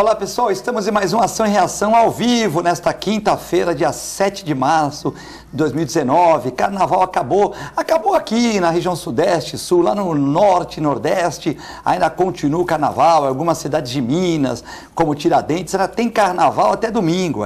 Olá pessoal, estamos em mais uma Ação e Reação ao vivo nesta quinta-feira, dia 7 de março de 2019. Carnaval acabou aqui na região sudeste, sul, lá no norte, nordeste, ainda continua o carnaval, algumas cidades de Minas, como Tiradentes, ainda tem carnaval até domingo.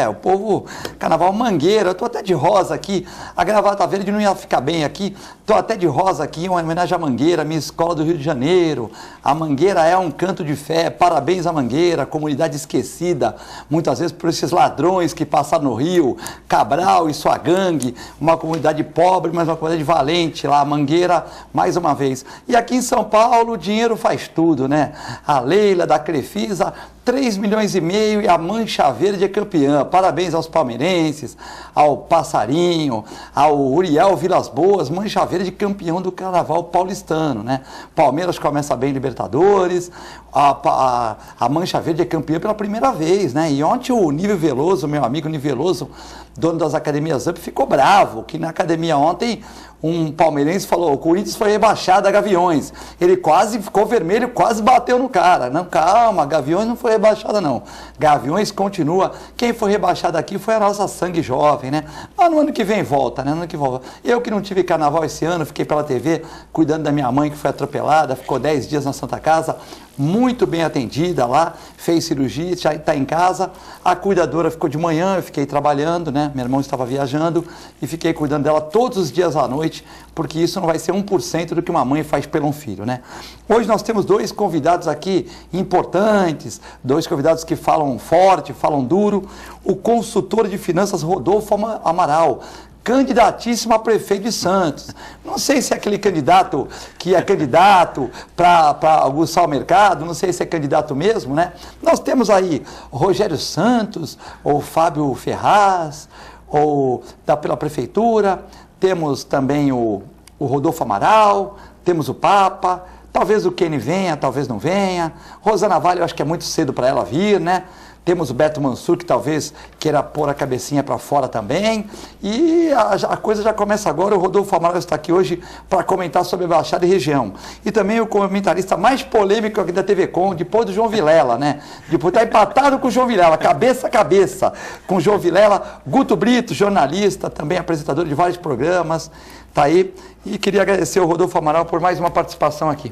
O povo, carnaval Mangueira, eu tô até de rosa aqui, a gravata verde não ia ficar bem aqui, tô até de rosa aqui, em homenagem à Mangueira, minha escola do Rio de Janeiro. A Mangueira é um canto de fé, parabéns à Mangueira, comunidade esquecida, muitas vezes por esses ladrões que passaram no Rio, Cabral e sua gangue, uma comunidade pobre, mas uma comunidade valente lá, a Mangueira, mais uma vez. E aqui em São Paulo, o dinheiro faz tudo, né? A Leila da Crefisa, 3,5 milhões e a Mancha Verde é campeã. Parabéns aos palmeirenses, ao Passarinho, ao Uriel Vilas Boas, Mancha Verde campeão do carnaval paulistano, né? Palmeiras começa bem Libertadores, a Mancha Verde é campeã pela primeira vez, né? E ontem o Nível Veloso, meu amigo Nível Veloso, dono das academias UP, ficou bravo, que na academia ontem um palmeirense falou, o Corinthians foi rebaixado a Gaviões. Ele quase ficou vermelho, quase bateu no cara. Não, calma, Gaviões não foi rebaixada não. Gaviões continua. Quem foi rebaixado aqui foi a nossa Sangue Jovem, né? Mas no ano que vem volta, né? No ano que volta. Eu que não tive carnaval esse ano, fiquei pela TV cuidando da minha mãe que foi atropelada, ficou 10 dias na Santa Casa, muito bem atendida lá, fez cirurgia, já está em casa. A cuidadora ficou de manhã, eu fiquei trabalhando, né? Meu irmão estava viajando e fiquei cuidando dela todos os dias à noite, porque isso não vai ser 1% do que uma mãe faz pelo um filho, né? Hoje nós temos dois convidados aqui importantes, dois convidados que falam forte, falam duro. O consultor de finanças Rodolfo Amaral, candidatíssimo a prefeito de Santos. Não sei se é aquele candidato que é candidato para aguçar o mercado, não sei se é candidato mesmo, né? Nós temos aí o Rogério Santos, ou Fábio Ferraz, ou pela prefeitura, temos também o Rodolfo Amaral, temos o Papa, talvez o Kenny venha, talvez não venha. Rosana Vale, eu acho que é muito cedo para ela vir, né? Temos o Beto Mansur, que talvez queira pôr a cabecinha para fora também. E a coisa já começa agora. O Rodolfo Amaral está aqui hoje para comentar sobre a Baixada e região. E também o comentarista mais polêmico aqui da TV Com, depois do João Vilela, né? Depois está empatado com o João Vilela, cabeça a cabeça com o João Vilela. Guto Brito, jornalista, também apresentador de vários programas, está aí. E queria agradecer ao Rodolfo Amaral por mais uma participação aqui.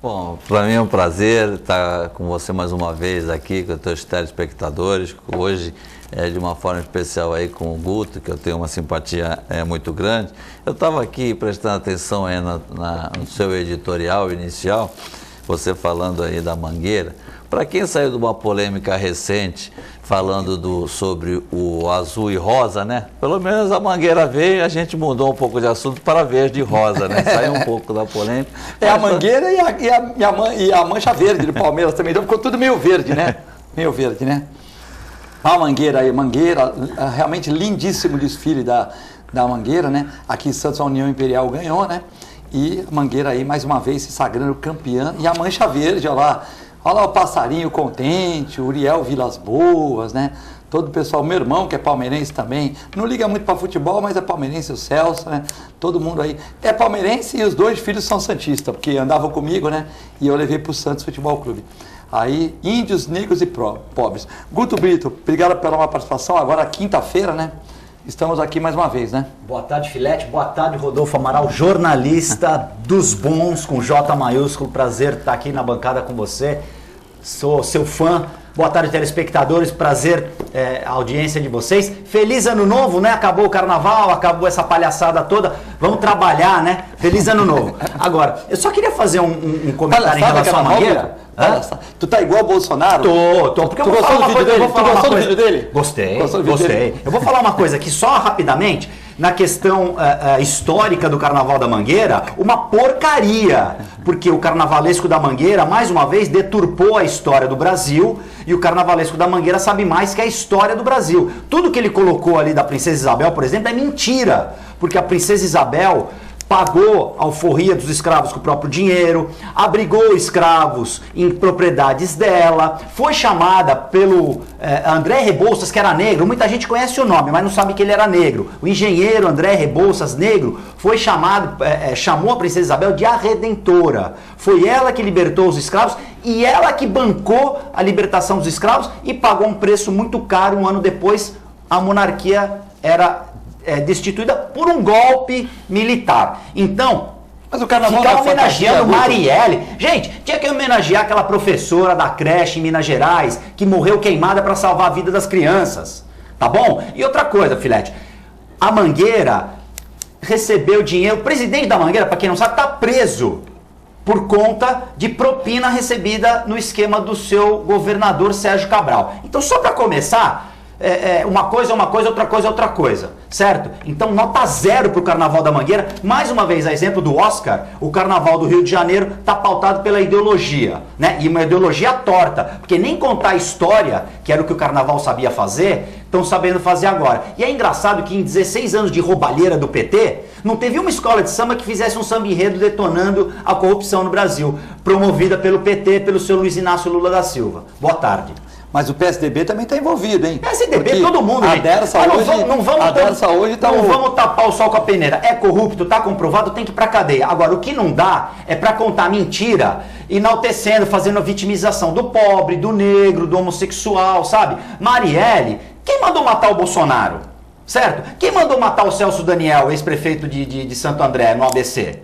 Bom, para mim é um prazer estar com você mais uma vez aqui, com os teus telespectadores, hoje de uma forma especial aí com o Guto, que eu tenho uma simpatia muito grande. Eu estava aqui prestando atenção aí no seu editorial inicial, você falando aí da Mangueira. Para quem saiu de uma polêmica recente, falando sobre o azul e rosa, né? Pelo menos a Mangueira veio e a gente mudou um pouco de assunto para verde e rosa, né? Saiu um pouco da polêmica. A Mangueira e a Mancha Verde do Palmeiras também, então ficou tudo meio verde, né? Meio verde, né? A Mangueira aí, realmente lindíssimo desfile da Mangueira, né? Aqui em Santos a União Imperial ganhou, né? E a Mangueira aí mais uma vez se sagrando campeã. E a Mancha Verde, olha lá. Olha lá o Passarinho contente, o Uriel Vilas Boas, né? Todo o pessoal, meu irmão que é palmeirense também, não liga muito para futebol, mas é palmeirense, o Celso, né? Todo mundo aí é palmeirense e os dois filhos são santistas, porque andavam comigo, né? E eu levei para o Santos Futebol Clube. Aí, índios, negros e pobres. Guto Brito, obrigado pela uma participação, agora quinta-feira, né? Estamos aqui mais uma vez, né? Boa tarde, Filete. Boa tarde, Rodolfo Amaral, jornalista dos bons, com J maiúsculo. Prazer estar aqui na bancada com você. Sou seu fã. Boa tarde, telespectadores. Prazer a audiência de vocês. Feliz ano novo, né? Acabou o carnaval, acabou essa palhaçada toda. Vamos trabalhar, né? Feliz ano novo. Agora, eu só queria fazer um comentário em relação à Mangueira. Tu tá igual o Bolsonaro? Tô. Porque tu gostou do vídeo dele? Tu gostou do vídeo dele? Gostei. Eu vou falar uma coisa aqui só rapidamente, na questão histórica do Carnaval da Mangueira, uma porcaria, porque o Carnavalesco da Mangueira, mais uma vez, deturpou a história do Brasil, e o Carnavalesco da Mangueira sabe mais que a história do Brasil. Tudo que ele colocou ali da Princesa Isabel, por exemplo, é mentira, porque a Princesa Isabel pagou a alforria dos escravos com o próprio dinheiro, abrigou escravos em propriedades dela, foi chamada pelo André Rebouças, que era negro, muita gente conhece o nome, mas não sabe que ele era negro. O engenheiro André Rebouças, negro, foi chamou a princesa Isabel de a Redentora. Foi ela que libertou os escravos e ela que bancou a libertação dos escravos e pagou um preço muito caro. Um ano depois, a monarquia era destituída por um golpe militar. Então, mas o carnaval ficar da homenageando fantasia, Marielle. Gente, tinha que homenagear aquela professora da creche em Minas Gerais que morreu queimada para salvar a vida das crianças. Tá bom? E outra coisa, Filete. A Mangueira recebeu dinheiro. O presidente da Mangueira, para quem não sabe, está preso por conta de propina recebida no esquema do seu governador Sérgio Cabral. Então, só para começar, uma coisa é uma coisa, outra coisa é outra coisa, certo? Então, nota 0 para o Carnaval da Mangueira. Mais uma vez, a exemplo do Oscar, o Carnaval do Rio de Janeiro está pautado pela ideologia, né? E uma ideologia torta, porque nem contar a história, que era o que o Carnaval sabia fazer, estão sabendo fazer agora. E é engraçado que em 16 anos de roubalheira do PT, não teve uma escola de samba que fizesse um samba enredo detonando a corrupção no Brasil, promovida pelo PT, pelo seu Luiz Inácio Lula da Silva. Boa tarde. Mas o PSDB também está envolvido, hein? PSDB, porque todo mundo. A Dersa hoje está... Não vamos tapar o sol com a peneira. É corrupto, está comprovado, tem que ir para cadeia. Agora, o que não dá é para contar mentira, enaltecendo, fazendo a vitimização do pobre, do negro, do homossexual, sabe? Marielle, quem mandou matar o Bolsonaro? Certo? Quem mandou matar o Celso Daniel, ex-prefeito de Santo André, no ABC?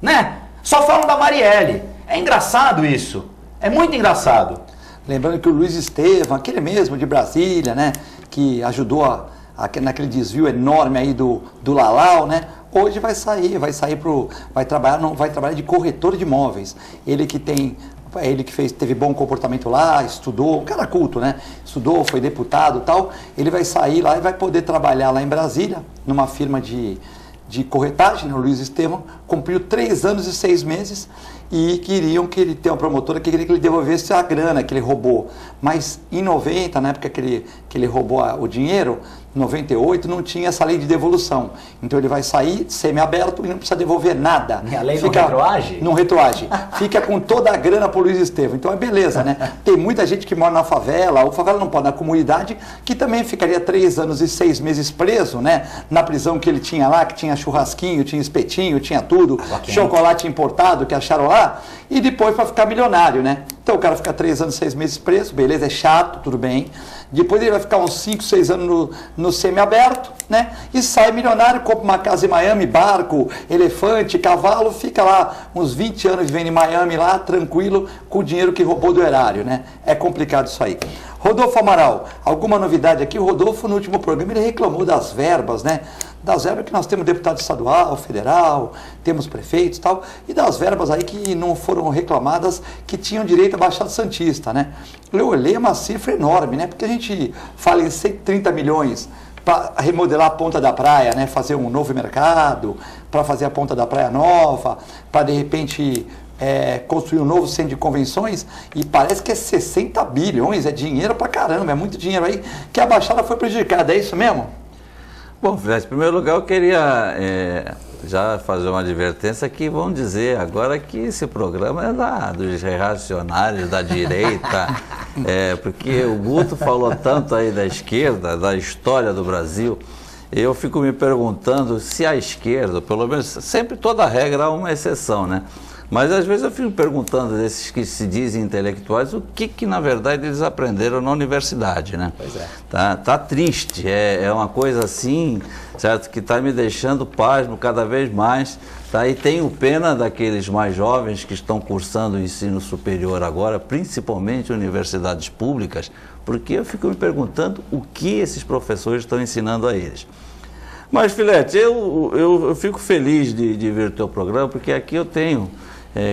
Né? Só falam da Marielle. É engraçado isso. É muito engraçado. Lembrando que o Luiz Estevam, aquele mesmo de Brasília, né, que ajudou naquele desvio enorme aí do Lalau, né, hoje vai trabalhar de corretor de imóveis. Ele que teve bom comportamento lá, estudou, um cara culto, né, estudou, foi deputado e tal, ele vai sair lá e vai poder trabalhar lá em Brasília, numa firma de corretagem, né, o Luiz Estevam, cumpriu 3 anos e 6 meses, e queriam que ele tenha uma promotora que queria que ele devolvesse a grana que ele roubou. Mas em 90, na época que ele roubou o dinheiro, em 98, não tinha essa lei de devolução. Então ele vai sair semi-aberto e não precisa devolver nada. E a lei não retroage? Não retroage. Fica com toda a grana para o Luiz Estevam. Então é beleza, né? Tem muita gente que mora na favela, ou favela não pode, na comunidade, que também ficaria 3 anos e 6 meses preso, né? Na prisão que ele tinha lá, que tinha churrasquinho, tinha espetinho, tinha tudo, chocolate importado que acharam lá, e depois para ficar milionário, né? Então o cara fica 3 anos e 6 meses preso, beleza, é chato, tudo bem. Depois ele vai ficar uns 5, 6 anos no semi-aberto, né? E sai milionário, compra uma casa em Miami, barco, elefante, cavalo, fica lá uns 20 anos vivendo em Miami lá, tranquilo, com o dinheiro que roubou do erário, né? É complicado isso aí. Rodolfo Amaral, alguma novidade aqui? O Rodolfo, no último programa, ele reclamou das verbas, né? Das verbas que nós temos deputado estadual, federal, temos prefeitos e tal, e das verbas aí que não foram reclamadas, que tinham direito à Baixada Santista, né? Eu olhei uma cifra enorme, né? Porque a gente fala em 130 milhões para remodelar a Ponta da Praia, né? Fazer um novo mercado, para fazer a Ponta da Praia nova, para de repente construir um novo centro de convenções, e parece que é 60 bilhões, é dinheiro pra caramba, é muito dinheiro aí, que a Baixada foi prejudicada, é isso mesmo? Bom, Fred, em primeiro lugar eu queria já fazer uma advertência que vão dizer agora que esse programa é dos reacionários, da direita, porque o Guto falou tanto aí da esquerda, da história do Brasil. Eu fico me perguntando se a esquerda, pelo menos, sempre toda regra há uma exceção, né? Mas às vezes eu fico perguntando desses que se dizem intelectuais o que na verdade eles aprenderam na universidade, né? Pois é. Tá triste, é uma coisa assim, certo, que está me deixando pasmo cada vez mais, tá? E tenho pena daqueles mais jovens que estão cursando o ensino superior agora, principalmente universidades públicas, porque eu fico me perguntando o que esses professores estão ensinando a eles. Mas, Filete, eu fico feliz de ver o teu programa, porque aqui eu tenho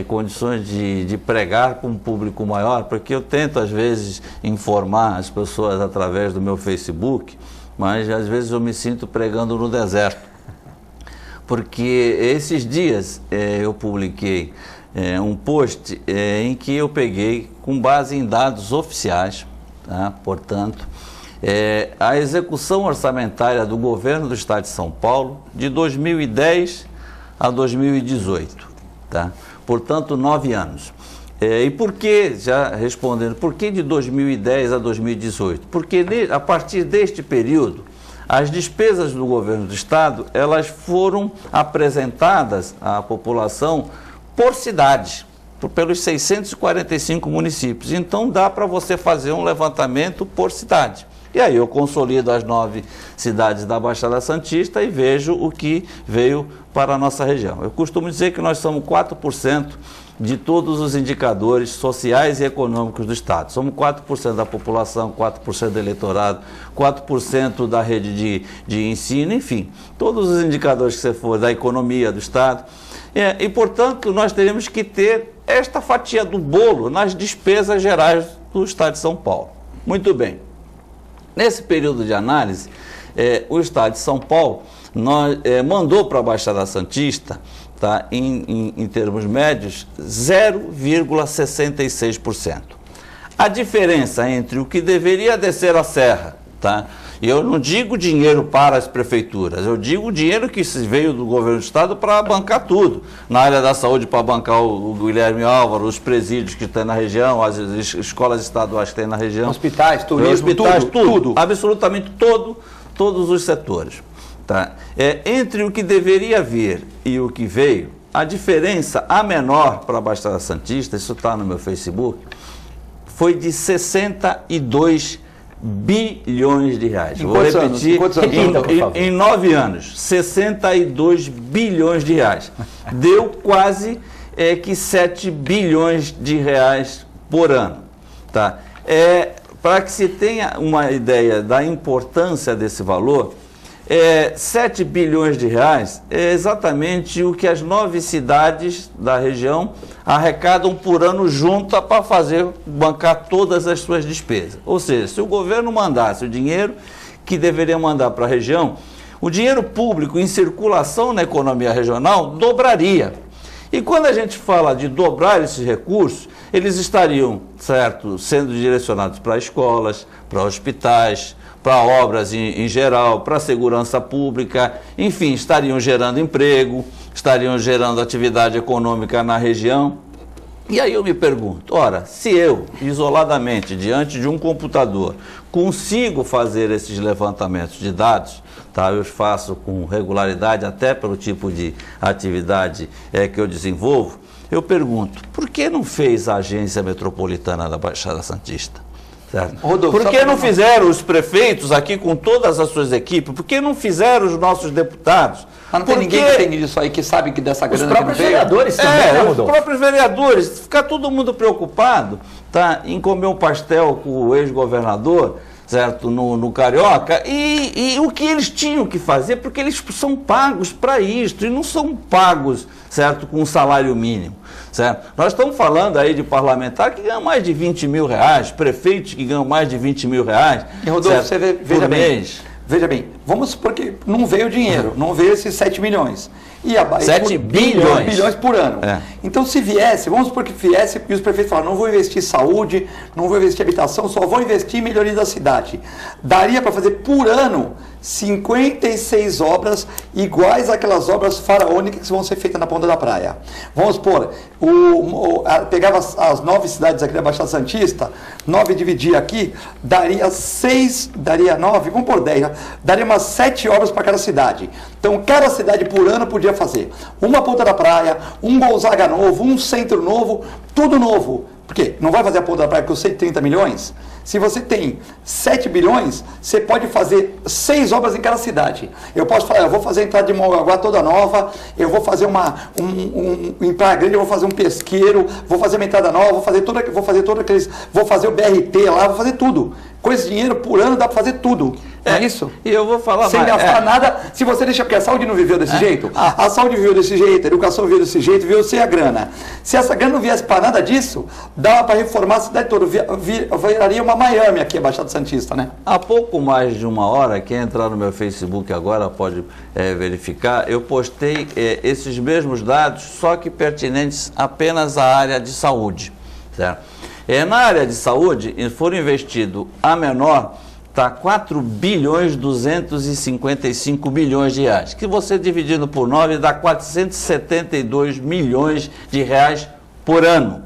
condições de pregar para um público maior, porque eu tento às vezes informar as pessoas através do meu Facebook, mas às vezes eu me sinto pregando no deserto, porque esses dias eu publiquei um post em que eu peguei, com base em dados oficiais, tá? Portanto, a execução orçamentária do governo do Estado de São Paulo de 2010 a 2018, tá? Portanto, 9 anos. E por que, já respondendo, por que de 2010 a 2018? Porque a partir deste período, as despesas do governo do estado, elas foram apresentadas à população por cidades, pelos 645 municípios. Então dá para você fazer um levantamento por cidade. E aí eu consolido as 9 cidades da Baixada Santista e vejo o que veio para a nossa região. Eu costumo dizer que nós somos 4% de todos os indicadores sociais e econômicos do estado. Somos 4% da população, 4% do eleitorado, 4% da rede de ensino, enfim, todos os indicadores que você for da economia do estado. E, portanto, nós teremos que ter esta fatia do bolo nas despesas gerais do estado de São Paulo. Muito bem. Nesse período de análise, o estado de São Paulo mandou para a Baixada Santista, tá, em termos médios, 0,66%. A diferença entre o que deveria descer a serra, tá? E eu não digo dinheiro para as prefeituras, eu digo dinheiro que veio do governo do estado para bancar tudo. Na área da saúde, para bancar o Guilherme Álvaro, os presídios que tem na região, as escolas estaduais que tem na região. Hospitais, turismo, hospitais, tudo. Absolutamente todos os setores. Tá? Entre o que deveria vir e o que veio, a diferença, a menor para a Baixada Santista, isso está no meu Facebook, foi de 62 bilhões de reais. Vou repetir, em 9 anos, 62 bilhões de reais. Deu quase que 7 bilhões de reais por ano. Tá? Para que se tenha uma ideia da importância desse valor, 7 bilhões de reais é exatamente o que as 9 cidades da região arrecadam por ano junta para bancar todas as suas despesas. Ou seja, se o governo mandasse o dinheiro que deveria mandar para a região, o dinheiro público em circulação na economia regional dobraria. E quando a gente fala de dobrar esses recursos, eles estariam, certo, sendo direcionados para escolas, para hospitais, para obras em geral, para a segurança pública, enfim, estariam gerando emprego, estariam gerando atividade econômica na região. E aí eu me pergunto, ora, se eu, isoladamente, diante de um computador, consigo fazer esses levantamentos de dados, tá, eu faço com regularidade, até pelo tipo de atividade que eu desenvolvo, eu pergunto, por que não fez a Agência Metropolitana da Baixada Santista? Rodolfo, por que não fizeram os prefeitos aqui com todas as suas equipes? Por que não fizeram os nossos deputados? Mas não tem ninguém que tem isso aí, que sabe que dessa grana que não veio? Os próprios vereadores também, né, Rodolfo? Os próprios vereadores. Fica todo mundo preocupado, tá, em comer um pastel com o ex-governador, certo, no Carioca, e o que eles tinham que fazer, porque eles são pagos para isto, e não são pagos, certo, com um salário mínimo, certo? Nós estamos falando aí de parlamentar que ganha mais de 20 mil reais, prefeitos que ganham mais de 20 mil reais, e Rodolfo, certo, veja bem, vamos porque não veio dinheiro, não veio esses 7 milhões. 7 bilhões. Bilhões por ano. Então, se viesse, vamos supor que viesse e os prefeitos falaram, não vou investir em saúde, não vou investir em habitação, só vou investir em melhoria da cidade. Daria para fazer por ano 56 obras iguais àquelas obras faraônicas que vão ser feitas na ponta da praia. Vamos supor, pegava as 9 cidades aqui da Baixada Santista, 9 dividir aqui, daria 6, daria 9, vamos por 10, daria umas 7 obras para cada cidade. Então, cada cidade por ano podia fazer uma ponta da praia, um Gonzaga novo, um centro novo, tudo novo. Por quê? Não vai fazer a ponta da praia com 130 milhões? Se você tem 7 bilhões, você pode fazer 6 obras em cada cidade. Eu posso falar, eu vou fazer a entrada de Mongaguá toda nova, eu vou fazer em Praia Grande, eu vou fazer um pesqueiro, vou fazer uma entrada nova, vou fazer o BRT lá, vou fazer tudo. Com esse dinheiro por ano dá para fazer tudo. É isso? E eu vou falar sem gastar nada, se você deixa, porque a saúde não viveu desse jeito, a saúde viveu desse jeito, a educação viveu desse jeito, viveu sem a grana. Se essa grana não viesse para nada disso, dava para reformar a cidade toda, viraria uma Miami aqui, a Baixada Santista, né? Há pouco mais de uma hora, quem entrar no meu Facebook agora pode verificar, eu postei esses mesmos dados, só que pertinentes apenas à área de saúde, certo? Na área de saúde, foram investidos a menor Tá 4 bilhões 255 milhões de reais, que você dividindo por 9 dá 472 milhões de reais por ano.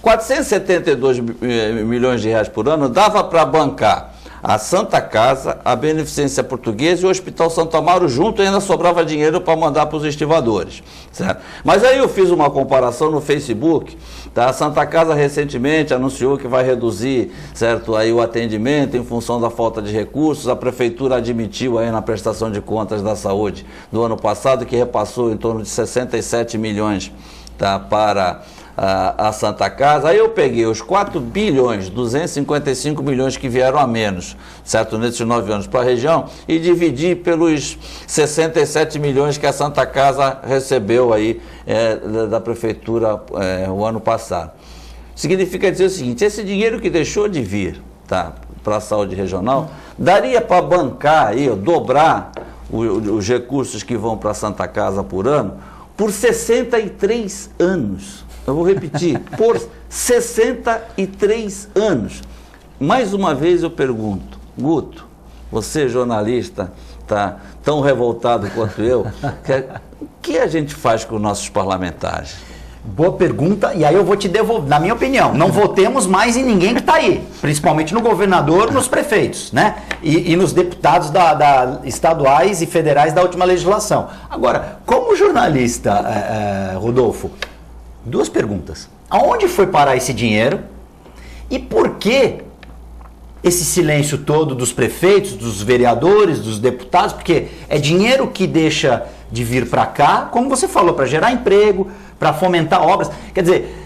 472 milhões de reais por ano dava para bancar a Santa Casa, a Beneficência Portuguesa e o Hospital Santo Amaro junto, e ainda sobrava dinheiro para mandar para os estivadores, certo? Mas aí eu fiz uma comparação no Facebook, tá? A Santa Casa recentemente anunciou que vai reduzir, certo, aí o atendimento em função da falta de recursos. A Prefeitura admitiu aí na prestação de contas da saúde do ano passado que repassou em torno de 67 milhões, tá, para a Santa Casa. Aí eu peguei os 4 bilhões 255 milhões que vieram a menos, certo, nesses 9 anos para a região, e dividi pelos 67 milhões que a Santa Casa recebeu aí da Prefeitura o ano passado. Significa dizer o seguinte: esse dinheiro que deixou de vir, tá, para a saúde regional, daria para bancar aí, dobrar os recursos que vão para a Santa Casa por ano por 63 anos. Eu vou repetir, por 63 anos. Mais uma vez eu pergunto, Guto, você jornalista, tá tão revoltado quanto eu, o que a gente faz com os nossos parlamentares? Boa pergunta, e aí eu vou te devolver, na minha opinião, não votemos mais em ninguém que está aí, principalmente no governador, nos prefeitos, né? E nos deputados estaduais e federais da última legislação. Agora, como jornalista, Rodolfo, 2 perguntas. Aonde foi parar esse dinheiro? E por que esse silêncio todo dos prefeitos, dos vereadores, dos deputados? Porque é dinheiro que deixa de vir para cá, como você falou, para gerar emprego, para fomentar obras. Quer dizer,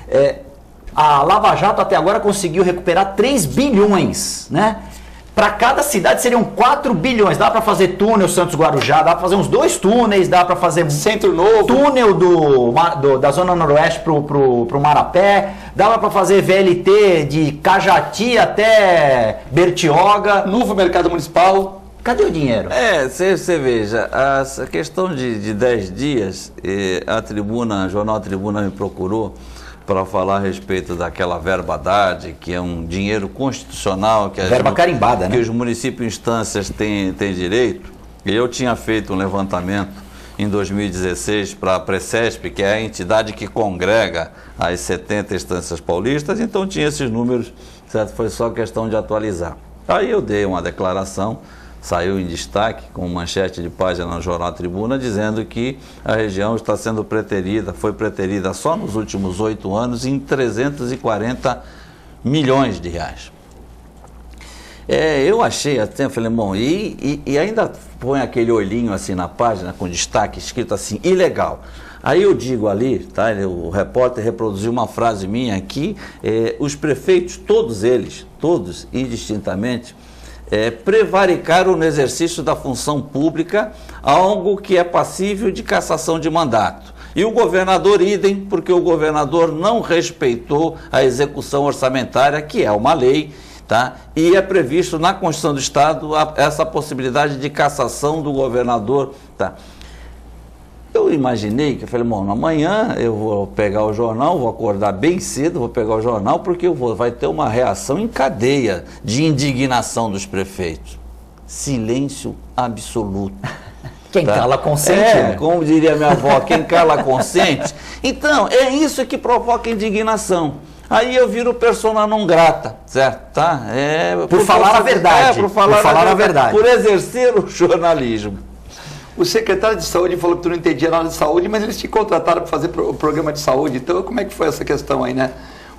a Lava Jato até agora conseguiu recuperar 3 bilhões, né? Para cada cidade seriam 4 bilhões. Dá para fazer túnel Santos-Guarujá, dá para fazer uns 2 túneis, dá para fazer Centro Novo, túnel da Zona Noroeste pro Marapé, dá para fazer VLT de Cajati até Bertioga. novo mercado municipal. Cadê o dinheiro? Você veja, a questão de 10 dias, a Jornal Tribuna me procurou para falar a respeito daquela verba Haddad, que é um dinheiro constitucional, que verba carimbada, né? Que os municípios e instâncias têm direito. E eu tinha feito um levantamento em 2016 para a Precesp, que é a entidade que congrega as 70 instâncias paulistas, então tinha esses números, certo? Foi só questão de atualizar. Aí eu dei uma declaração, saiu em destaque com manchete de página no Jornal Tribuna, dizendo que a região está sendo preterida, foi preterida só nos últimos 8 anos em 340 milhões de reais. Eu achei até, falei, bom, e ainda põe aquele olhinho assim na página com destaque, escrito assim, ilegal. Aí eu digo ali, tá, o repórter reproduziu uma frase minha aqui, os prefeitos, todos eles, todos indistintamente, prevaricaram no exercício da função pública algo que é passível de cassação de mandato. E o governador idem, porque o governador não respeitou a execução orçamentária, que é uma lei, tá? E é previsto na Constituição do Estado essa possibilidade de cassação do governador, tá? Eu imaginei que eu falei, bom, amanhã eu vou pegar o jornal, vou acordar bem cedo, vou pegar o jornal, porque vai ter uma reação em cadeia de indignação dos prefeitos. Silêncio absoluto. Quem cala consente, né? Como diria minha avó, quem cala consente. Então, é isso que provoca indignação. Aí eu viro persona não grata, certo? Tá? Por falar a verdade. Por falar a verdade. Por exercer o jornalismo. O secretário de saúde falou que tu não entendia nada de saúde, mas eles te contrataram para fazer o programa de saúde. Então, como é que foi essa questão aí, né?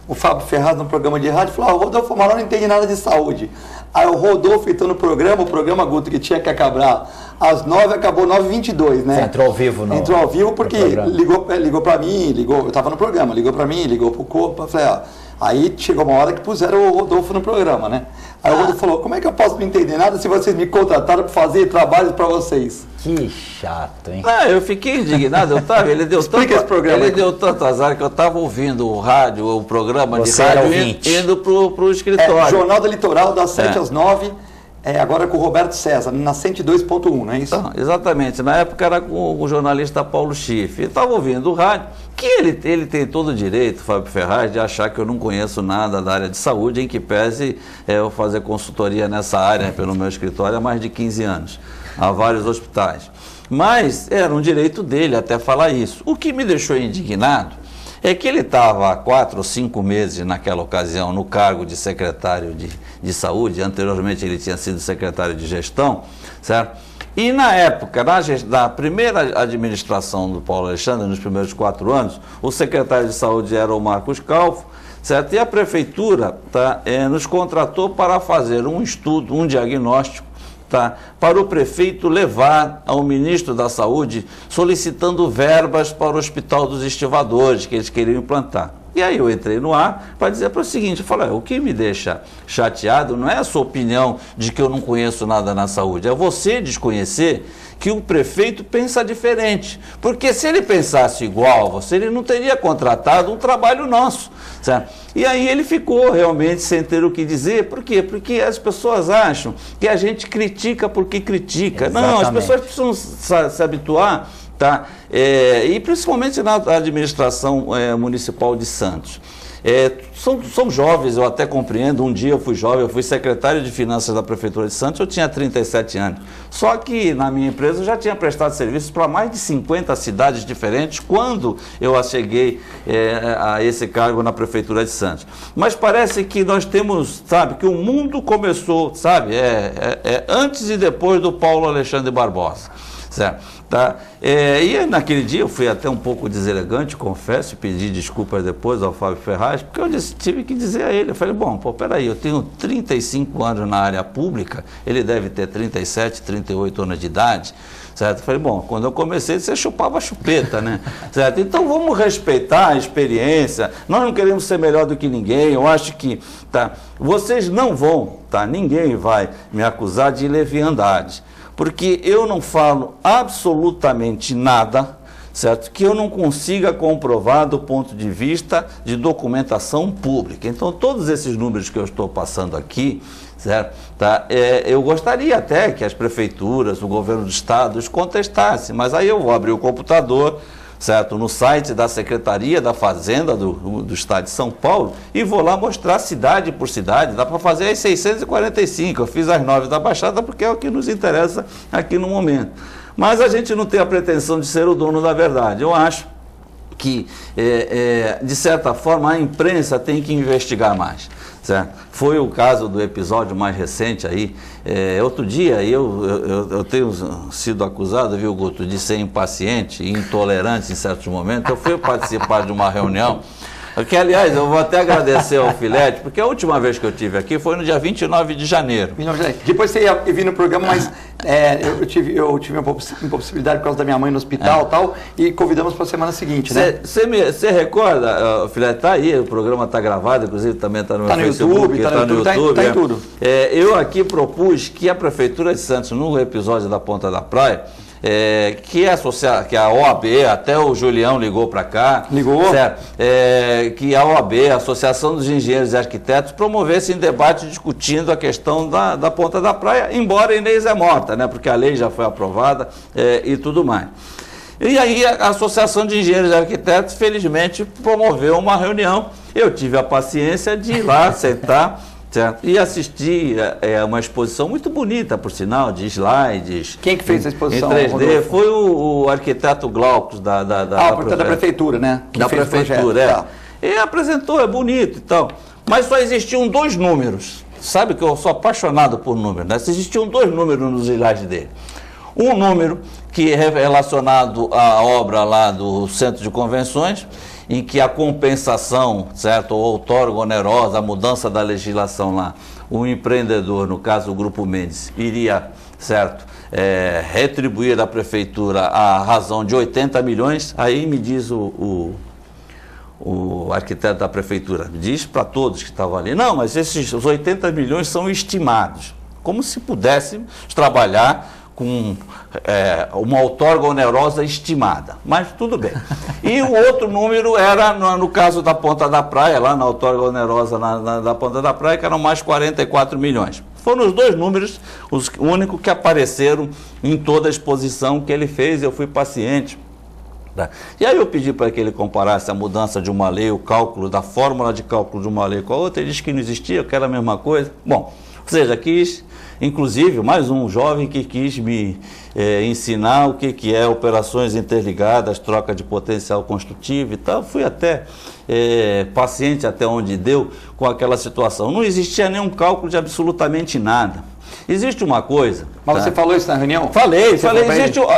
O Fábio Ferraz, no programa de rádio, falou, o Rodolfo Amaral não entende nada de saúde. Aí o Rodolfo entrou no programa, Guto, que tinha que acabar às 9, acabou 9h22, né? Você entrou ao vivo, não? Entrou ao vivo porque ligou para mim, eu estava no programa, ligou para mim, ligou para o corpo, falei, aí chegou uma hora que puseram o Rodolfo no programa, né? Aí o Rodolfo falou, como é que eu posso não entender nada se vocês me contrataram para fazer trabalhos para vocês? Que chato, hein? Eu fiquei indignado, ele deu tanto azar que eu estava ouvindo o rádio, o programa de rádio, indo pro escritório. Jornal do Litoral, das 7 às 9, agora com o Roberto César, na 102.1, não é isso? Então, exatamente. Na época era com o jornalista Paulo Schiff. Eu estava ouvindo o rádio, que ele tem todo o direito, Fábio Ferraz, de achar que eu não conheço nada da área de saúde, em que pese eu fazer consultoria nessa área pelo meu escritório há mais de 15 anos, há vários hospitais. Mas era um direito dele até falar isso. O que me deixou indignado é que ele estava há 4 ou 5 meses naquela ocasião no cargo de secretário de saúde, anteriormente ele tinha sido secretário de gestão, certo? E na época, da primeira administração do Paulo Alexandre, nos primeiros 4 anos, o secretário de saúde era o Marcos Calvo, certo? E a prefeitura nos contratou para fazer um estudo, um diagnóstico, para o prefeito levar ao ministro da Saúde solicitando verbas para o Hospital dos Estivadores, que eles queriam implantar. E aí eu entrei no ar para dizer para o seguinte, eu falei, o que me deixa chateado não é a sua opinião de que eu não conheço nada na saúde, é você desconhecer que o prefeito pensa diferente. Porque se ele pensasse igual a você, ele não teria contratado um trabalho nosso, certo? E aí ele ficou realmente sem ter o que dizer. Por quê? Porque as pessoas acham que a gente critica porque critica. Exatamente. Não, as pessoas precisam se habituar, e principalmente na administração municipal de Santos. São jovens, eu até compreendo. Um dia eu fui jovem, eu fui secretário de Finanças da Prefeitura de Santos, eu tinha 37 anos. Só que na minha empresa eu já tinha prestado serviços para mais de 50 cidades diferentes quando eu cheguei a esse cargo na Prefeitura de Santos. Mas parece que nós temos, que o mundo começou, antes e depois do Paulo Alexandre Barbosa, certo? E naquele dia eu fui até um pouco deselegante, confesso, pedi desculpas depois ao Fábio Ferraz, porque eu tive que dizer a ele, eu falei, peraí, eu tenho 35 anos na área pública, ele deve ter 37, 38 anos de idade, certo? Eu falei, quando eu comecei, você chupava chupeta, né? Certo? Então vamos respeitar a experiência, nós não queremos ser melhor do que ninguém, eu acho que, vocês não vão, ninguém vai me acusar de leviandade, porque eu não falo absolutamente nada, certo? Que eu não consiga comprovar do ponto de vista de documentação pública. Então, todos esses números que eu estou passando aqui, certo? Eu gostaria até que as prefeituras, o governo do estado os contestassem, mas aí eu vou abrir o computador, certo? No site da Secretaria da Fazenda do Estado de São Paulo e vou lá mostrar cidade por cidade. Dá para fazer as 645, eu fiz as 9 da Baixada porque é o que nos interessa aqui no momento. Mas a gente não tem a pretensão de ser o dono da verdade. Eu acho que, de certa forma, a imprensa tem que investigar mais. Certo? Foi o caso do episódio mais recente aí. Outro dia eu tenho sido acusado, viu, Guto, de ser impaciente e intolerante em certos momentos. Eu fui participar de uma reunião, que aliás eu vou até agradecer ao Filete, porque a última vez que eu estive aqui foi no dia 29 de janeiro. Depois você ia vir no programa, mas eu tive uma impossibilidade por causa da minha mãe no hospital e convidamos para a semana seguinte, né? Você recorda, Filete, está aí, o programa está gravado, inclusive também está no meu Facebook, está no YouTube. Está em tudo. Eu aqui propus que a Prefeitura de Santos, no episódio da Ponta da Praia, que a OAB, até o Julião ligou para cá, certo? Que a OAB, a Associação dos Engenheiros e Arquitetos, promovessem debate discutindo a questão da Ponta da Praia, embora a Inês é morta, né? Porque a lei já foi aprovada e tudo mais. E aí a Associação de Engenheiros e Arquitetos, felizmente, promoveu uma reunião. Eu tive a paciência de ir lá, sentar, certo? E assisti uma exposição muito bonita, por sinal, de slides. Quem que fez a exposição? Em 3D, Rodolfo? Foi o arquiteto Glaucus da prefeitura, né? Da prefeitura, E apresentou, é bonito e tal. Mas só existiam 2 números. Sabe que eu sou apaixonado por números, né? Existiam 2 números nos slides dele. Um número que é relacionado à obra lá do Centro de Convenções, em que a compensação, certo, ou outorga onerosa, a mudança da legislação lá, o empreendedor, no caso o Grupo Mendes, iria, certo, retribuir à prefeitura a razão de 80 milhões, aí me diz o arquiteto da prefeitura, diz para todos que estavam ali, não, mas os 80 milhões são estimados, como se pudéssemos trabalhar com uma outorga onerosa estimada, mas tudo bem. E o outro número era, no caso da Ponta da Praia, lá na outorga onerosa da Ponta da Praia, que eram mais 44 milhões. Foram os 2 números, os únicos que apareceram em toda a exposição que ele fez, eu fui paciente. Tá? E aí eu pedi para que ele comparasse a mudança de uma lei, o cálculo da fórmula de cálculo de uma lei com a outra, ele disse que não existia, que era a mesma coisa. Bom, ou seja, quis, inclusive, mais um jovem que quis me ensinar o que é operações interligadas, troca de potencial construtivo e tal. Fui até paciente até onde deu com aquela situação. Não existia nenhum cálculo de absolutamente nada. Existe uma coisa... Mas tá? você falou isso na reunião? Falei.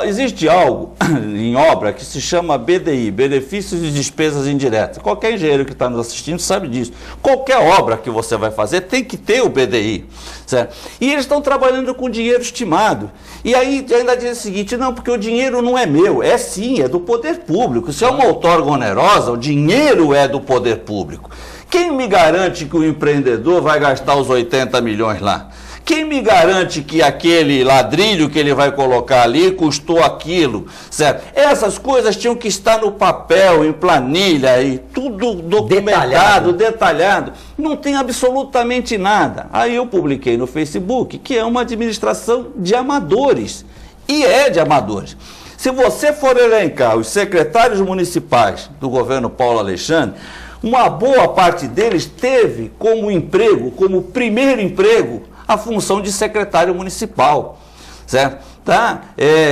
Existe algo em obra que se chama BDI, Benefícios e Despesas Indiretas. Qualquer engenheiro que está nos assistindo sabe disso. Qualquer obra que você vai fazer tem que ter o BDI. Certo? E eles estão trabalhando com dinheiro estimado. E aí ainda diz o seguinte, não, porque o dinheiro não é meu. É sim, é do poder público. Se é uma outorga onerosa, o dinheiro é do poder público. Quem me garante que o empreendedor vai gastar os 80 milhões lá? Quem me garante que aquele ladrilho que ele vai colocar ali custou aquilo, certo? Essas coisas tinham que estar no papel, em planilha, e tudo documentado, detalhado. Não tem absolutamente nada. Aí eu publiquei no Facebook que é uma administração de amadores. E é de amadores. Se você for elencar os secretários municipais do governo Paulo Alexandre, uma boa parte deles teve como emprego, como primeiro emprego, a função de secretário municipal, certo? Tá?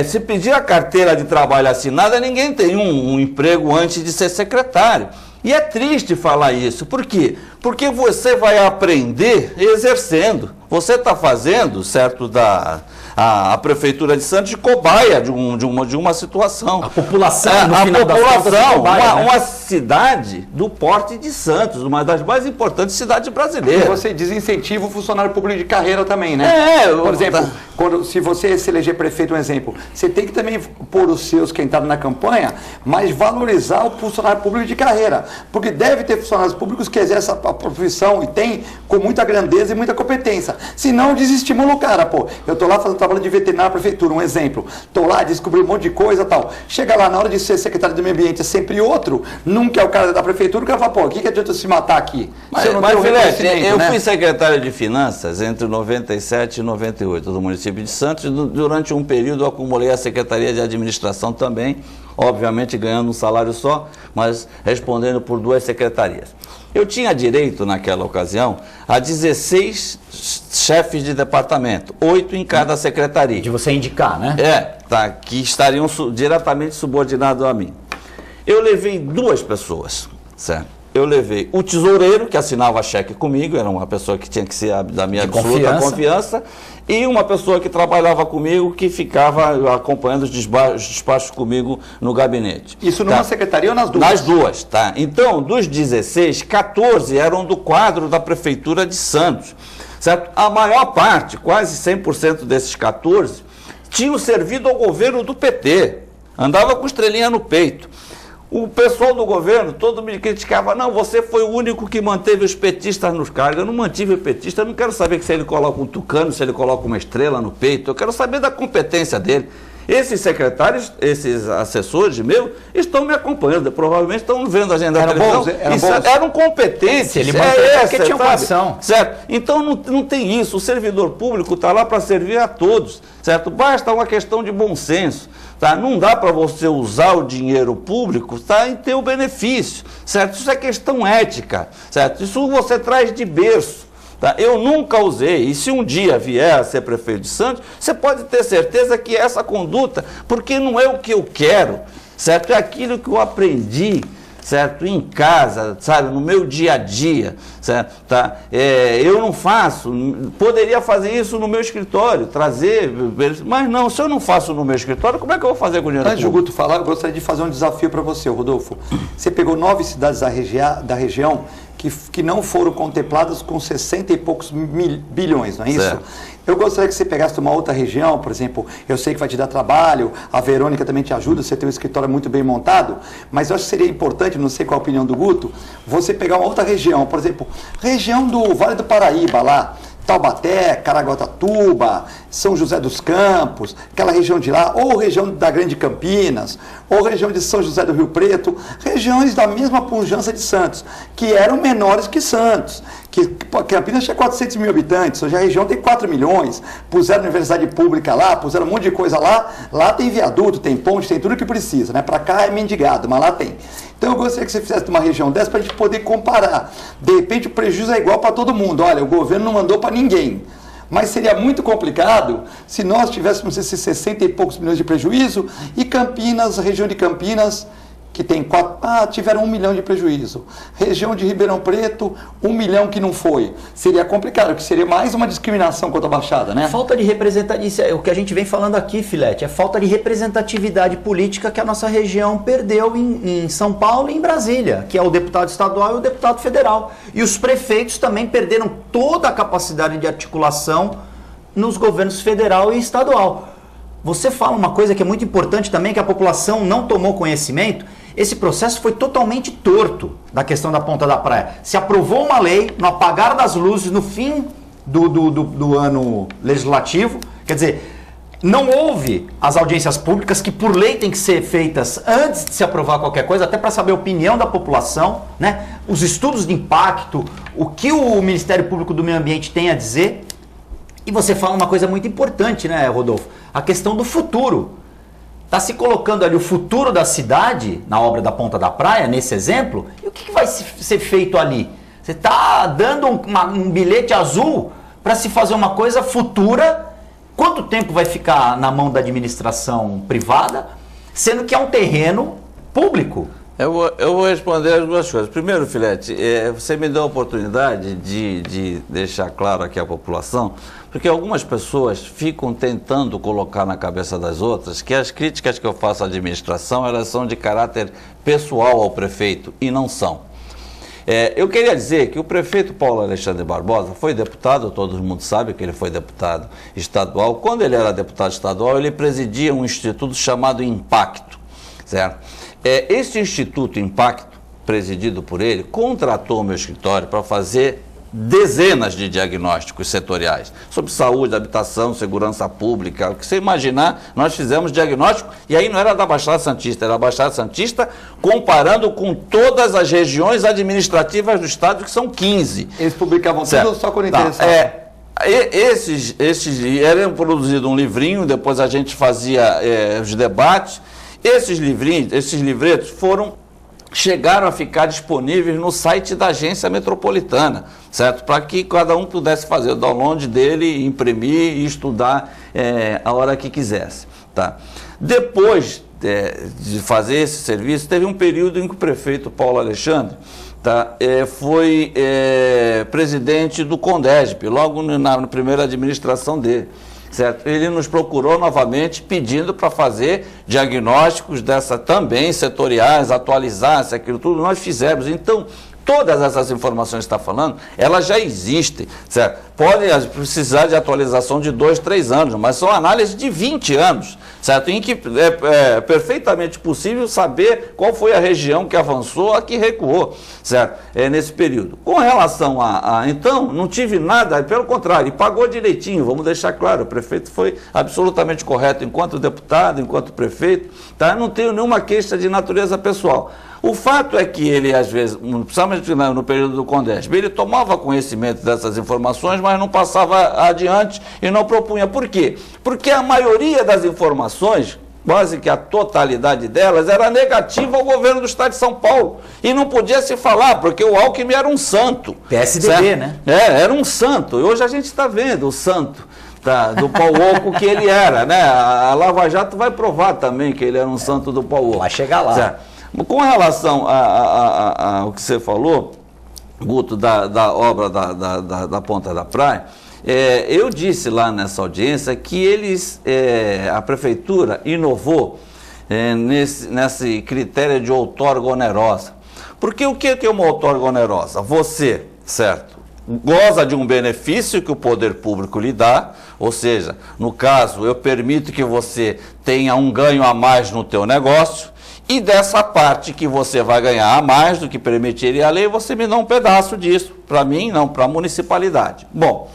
Se pedir a carteira de trabalho assinada, ninguém tem um emprego antes de ser secretário. E é triste falar isso. Por quê? Porque você vai aprender exercendo. Você está fazendo, certo, a Prefeitura de Santos de cobaia de uma situação. A população, no final das contas, é cobaia, né? Uma cidade do porte de Santos, uma das mais importantes cidades brasileiras. E você desincentiva o funcionário público de carreira também, né? Por exemplo, se você se eleger prefeito, um exemplo, você tem que também pôr os seus que entraram na campanha, mas valorizar o funcionário público de carreira. Porque deve ter funcionários públicos que exercem a profissão e tem com muita grandeza e muita competência. Senão desestimula o cara, pô. Eu tô lá fazendo trabalho de veterinário na prefeitura, um exemplo. Tô lá, descobri um monte de coisa e tal. Chega lá na hora de ser secretário do meio ambiente, é sempre outro, nunca é o cara da prefeitura, o cara fala, pô, o que adianta se matar aqui? Mas Filete, eu fui secretário de Finanças entre 97 e 98 do município de Santos. Durante um período eu acumulei a Secretaria de Administração também, obviamente ganhando um salário só, mas respondendo por 2 secretarias. Eu tinha direito, naquela ocasião, a 16 chefes de departamento, 8 em cada secretaria. De você indicar, né? Que estariam diretamente subordinados a mim. Eu levei 2 pessoas, certo? Eu levei o tesoureiro, que assinava cheque comigo, era uma pessoa que tinha que ser da minha absoluta confiança, e uma pessoa que trabalhava comigo, que ficava acompanhando os despachos comigo no gabinete. Isso numa secretaria ou nas duas? Nas duas, tá? Então, dos 16, 14 eram do quadro da Prefeitura de Santos, certo? A maior parte, quase 100% desses 14, tinham servido ao governo do PT, andava com estrelinha no peito. O pessoal do governo, todo me criticava, não, você foi o único que manteve os petistas nos cargos. Eu não mantive o petista, eu não quero saber se ele coloca um tucano, se ele coloca uma estrela no peito, eu quero saber da competência dele. Esses secretários, esses assessores meus, estão me acompanhando, provavelmente estão vendo a agenda da televisão. Eram competentes. Ele manteve porque tinha condição. Certo? Então não tem isso, o servidor público está lá para servir a todos, certo? Basta uma questão de bom senso. Tá? Não dá para você usar o dinheiro público, tá, em ter o benefício, certo? Isso é questão ética, certo? Isso você traz de berço. Tá? Eu nunca usei, e se um dia vier a ser prefeito de Santos, você pode ter certeza que essa conduta, porque não é o que eu quero, certo? É aquilo que eu aprendi, certo? Em casa, sabe? No meu dia a dia, certo? Tá? Eu não faço, poderia fazer isso no meu escritório, trazer, mas não, se eu não faço no meu escritório, como é que eu vou fazer com o dinheiro público? Antes de Guto falar, eu gostaria de fazer um desafio para você, Rodolfo. Você pegou 9 cidades da região que não foram contempladas com 60 e poucos bilhões, não é isso? Certo. Eu gostaria que você pegasse uma outra região, por exemplo, eu sei que vai te dar trabalho, a Verônica também te ajuda, você tem um escritório muito bem montado, mas eu acho que seria importante, não sei qual a opinião do Guto, você pegar uma outra região, por exemplo, região do Vale do Paraíba lá, Taubaté, Caraguatatuba, São José dos Campos, aquela região de lá, ou região da Grande Campinas, ou região de São José do Rio Preto, regiões da mesma pujança de Santos, que eram menores que Santos, que Campinas tinha 400 mil habitantes, hoje a região tem 4 milhões, puseram universidade pública lá, puseram um monte de coisa lá tem viaduto, tem ponte, tem tudo que precisa, né? Para cá é mendigado, mas lá tem. Então eu gostaria que você fizesse uma região dessa para a gente poder comparar. De repente o prejuízo é igual para todo mundo, olha, o governo não mandou para ninguém. Mas seria muito complicado se nós tivéssemos esses 60 e poucos milhões de prejuízo e Campinas, a região de Campinas, que tem tiveram 1 milhão de prejuízo. Região de Ribeirão Preto, 1 milhão que não foi. Seria complicado, porque seria mais uma discriminação contra a Baixada, né? Falta de representatividade, o que a gente vem falando aqui, Filete, é falta de representatividade política que a nossa região perdeu em São Paulo e em Brasília, que é o deputado estadual e o deputado federal. E os prefeitos também perderam toda a capacidade de articulação nos governos federal e estadual. Você fala uma coisa que é muito importante também, que a população não tomou conhecimento. Esse processo foi totalmente torto da questão da Ponta da Praia. Se aprovou uma lei no apagar das luzes no fim do ano legislativo. Quer dizer, não houve as audiências públicas que por lei tem que ser feitas antes de se aprovar qualquer coisa, até para saber a opinião da população, né? Os estudos de impacto, o que o Ministério Público do Meio Ambiente tem a dizer. E você fala uma coisa muito importante, né, Rodolfo? A questão do futuro. Está se colocando ali o futuro da cidade, na obra da Ponta da Praia, nesse exemplo, e o que vai ser feito ali? Você está dando um bilhete azul para se fazer uma coisa futura. Quanto tempo vai ficar na mão da administração privada, sendo que é um terreno público? Eu vou responder as duas coisas. Primeiro, Filete, você me deu a oportunidade de deixar claro aqui à população, porque algumas pessoas ficam tentando colocar na cabeça das outras que as críticas que eu faço à administração, elas são de caráter pessoal ao prefeito, e não são. Eu queria dizer que o prefeito Paulo Alexandre Barbosa foi deputado, todo mundo sabe que ele foi deputado estadual. Quando ele era deputado estadual, ele presidia um instituto chamado Impacto, certo? Este Instituto Impacto, presidido por ele, contratou o meu escritório para fazer dezenas de diagnósticos setoriais sobre saúde, habitação, segurança pública, o que você imaginar, nós fizemos diagnóstico, e aí não era da Baixada Santista, era da Baixada Santista comparando com todas as regiões administrativas do estado, que são 15. Eles publicavam tudo só quando interessava? Eram produzido um livrinho, depois a gente fazia os debates. Esses livretos chegaram a ficar disponíveis no site da agência metropolitana, certo? Para que cada um pudesse fazer o download dele, imprimir e estudar a hora que quisesse, tá? Depois de fazer esse serviço, teve um período em que o prefeito Paulo Alexandre foi presidente do Condesp, logo na primeira administração dele. Certo? Ele nos procurou novamente pedindo para fazer diagnósticos também setoriais, atualizasse aquilo tudo, nós fizemos. Então, todas essas informações que está falando, elas já existem, certo? Podem precisar de atualização de 2, 3 anos, mas são análises de 20 anos, certo? Em que é perfeitamente possível saber qual foi a região que avançou, a que recuou, certo? Nesse período. Com relação então, não tive nada, pelo contrário, e pagou direitinho, vamos deixar claro, o prefeito foi absolutamente correto enquanto deputado, enquanto prefeito, tá? Não tenho nenhuma queixa de natureza pessoal. O fato é que ele, às vezes, principalmente no período do Condesp, ele tomava conhecimento dessas informações, mas não passava adiante e não propunha. Por quê? Porque a maioria das informações, quase que a totalidade delas, era negativa ao governo do estado de São Paulo. E não podia se falar, porque o Alckmin era um santo. PSDB, certo? Né? Era um santo. E hoje a gente está vendo o santo do Pau Oco que ele era, né? A Lava Jato vai provar também que ele era um santo do Pau Oco. Vai chegar lá. Certo? Com relação ao que você falou, Guto, da obra da Ponta da Praia, eu disse lá nessa audiência que a prefeitura inovou nesse critério de outorga onerosa. Porque o que é uma outorga onerosa? Você, certo, goza de um benefício que o poder público lhe dá, ou seja, no caso, eu permito que você tenha um ganho a mais no teu negócio, e dessa parte que você vai ganhar a mais do que permitiria a lei, você me dá um pedaço disso. Para mim, não, para a municipalidade. Bom,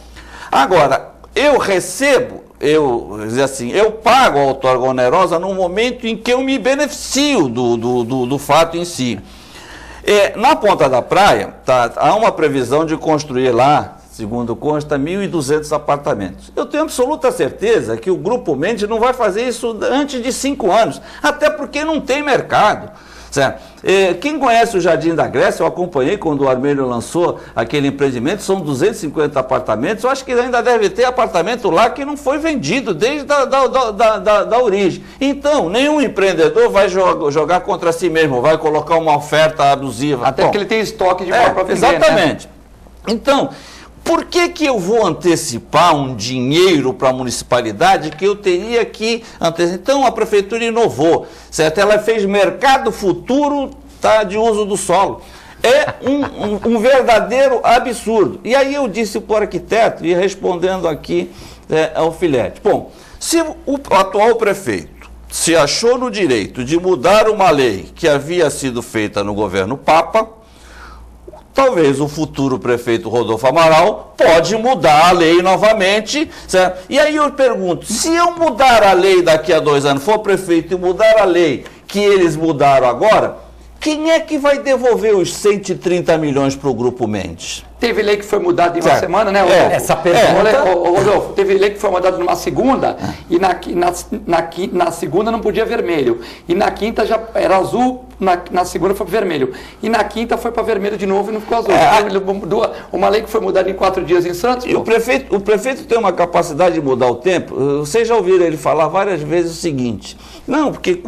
agora, eu pago a outorga onerosa no momento em que eu me beneficio do fato em si. Na Ponta da Praia, há uma previsão de construir lá, segundo consta, 1.200 apartamentos. Eu tenho absoluta certeza que o Grupo Mendes não vai fazer isso antes de 5 anos, até porque não tem mercado. Certo? Quem conhece o Jardim da Grécia, eu acompanhei quando o Armênio lançou aquele empreendimento, são 250 apartamentos, eu acho que ainda deve ter apartamento lá que não foi vendido desde da origem. Então, nenhum empreendedor vai jogar contra si mesmo, vai colocar uma oferta abusiva. Até porque ele tem estoque de imóvel para vender, exatamente. Né? Então, por que eu vou antecipar um dinheiro para a municipalidade que eu teria que antecipar? Então, a prefeitura inovou, certo? Ela fez mercado futuro de uso do solo. É um verdadeiro absurdo. E aí eu disse para o arquiteto, e respondendo aqui ao Filete, bom, se o atual prefeito se achou no direito de mudar uma lei que havia sido feita no governo Papa, talvez o futuro prefeito Rodolfo Amaral pode mudar a lei novamente, certo? E aí eu pergunto, se eu mudar a lei daqui a 2 anos, for prefeito e mudar a lei que eles mudaram agora, quem é que vai devolver os 130 milhões para o Grupo Mendes? Teve lei que foi mudada em uma semana, né, Rodolfo? Essa pergunta... Rodolfo, teve lei que foi mudada numa segunda e na segunda não podia vermelho. E na quinta já era azul, na segunda foi vermelho. E na quinta foi para vermelho de novo e não ficou azul. Uma lei que foi mudada em 4 dias em Santos. E o prefeito tem uma capacidade de mudar o tempo. Vocês já ouviram ele falar várias vezes o seguinte: não, porque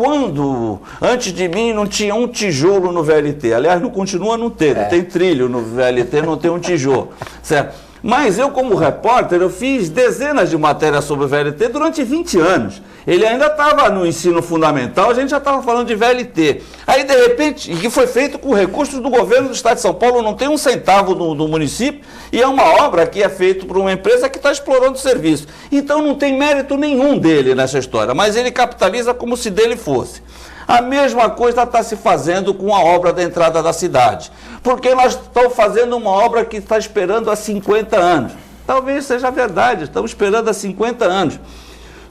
antes de mim não tinha um tijolo no VLT. Aliás, não continua não ter, não tem trilho no VLT, não tem um tijolo, certo? Mas eu, como repórter, eu fiz dezenas de matérias sobre o VLT durante 20 anos. Ele ainda estava no ensino fundamental, a gente já estava falando de VLT. Aí, de repente, e que foi feito com recursos do governo do Estado de São Paulo, não tem um centavo do município, e é uma obra que é feita por uma empresa que está explorando o serviço. Então, não tem mérito nenhum dele nessa história, mas ele capitaliza como se dele fosse. A mesma coisa está se fazendo com a obra da entrada da cidade. Porque nós estamos fazendo uma obra que está esperando há 50 anos. Talvez seja verdade, estamos esperando há 50 anos.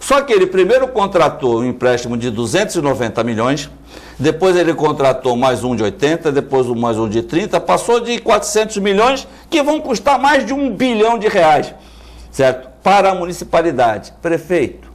Só que ele primeiro contratou um empréstimo de 290 milhões, depois ele contratou mais um de 80, depois mais um de 30, passou de 400 milhões, que vão custar mais de R$1 bilhão, certo? Para a municipalidade. Prefeito,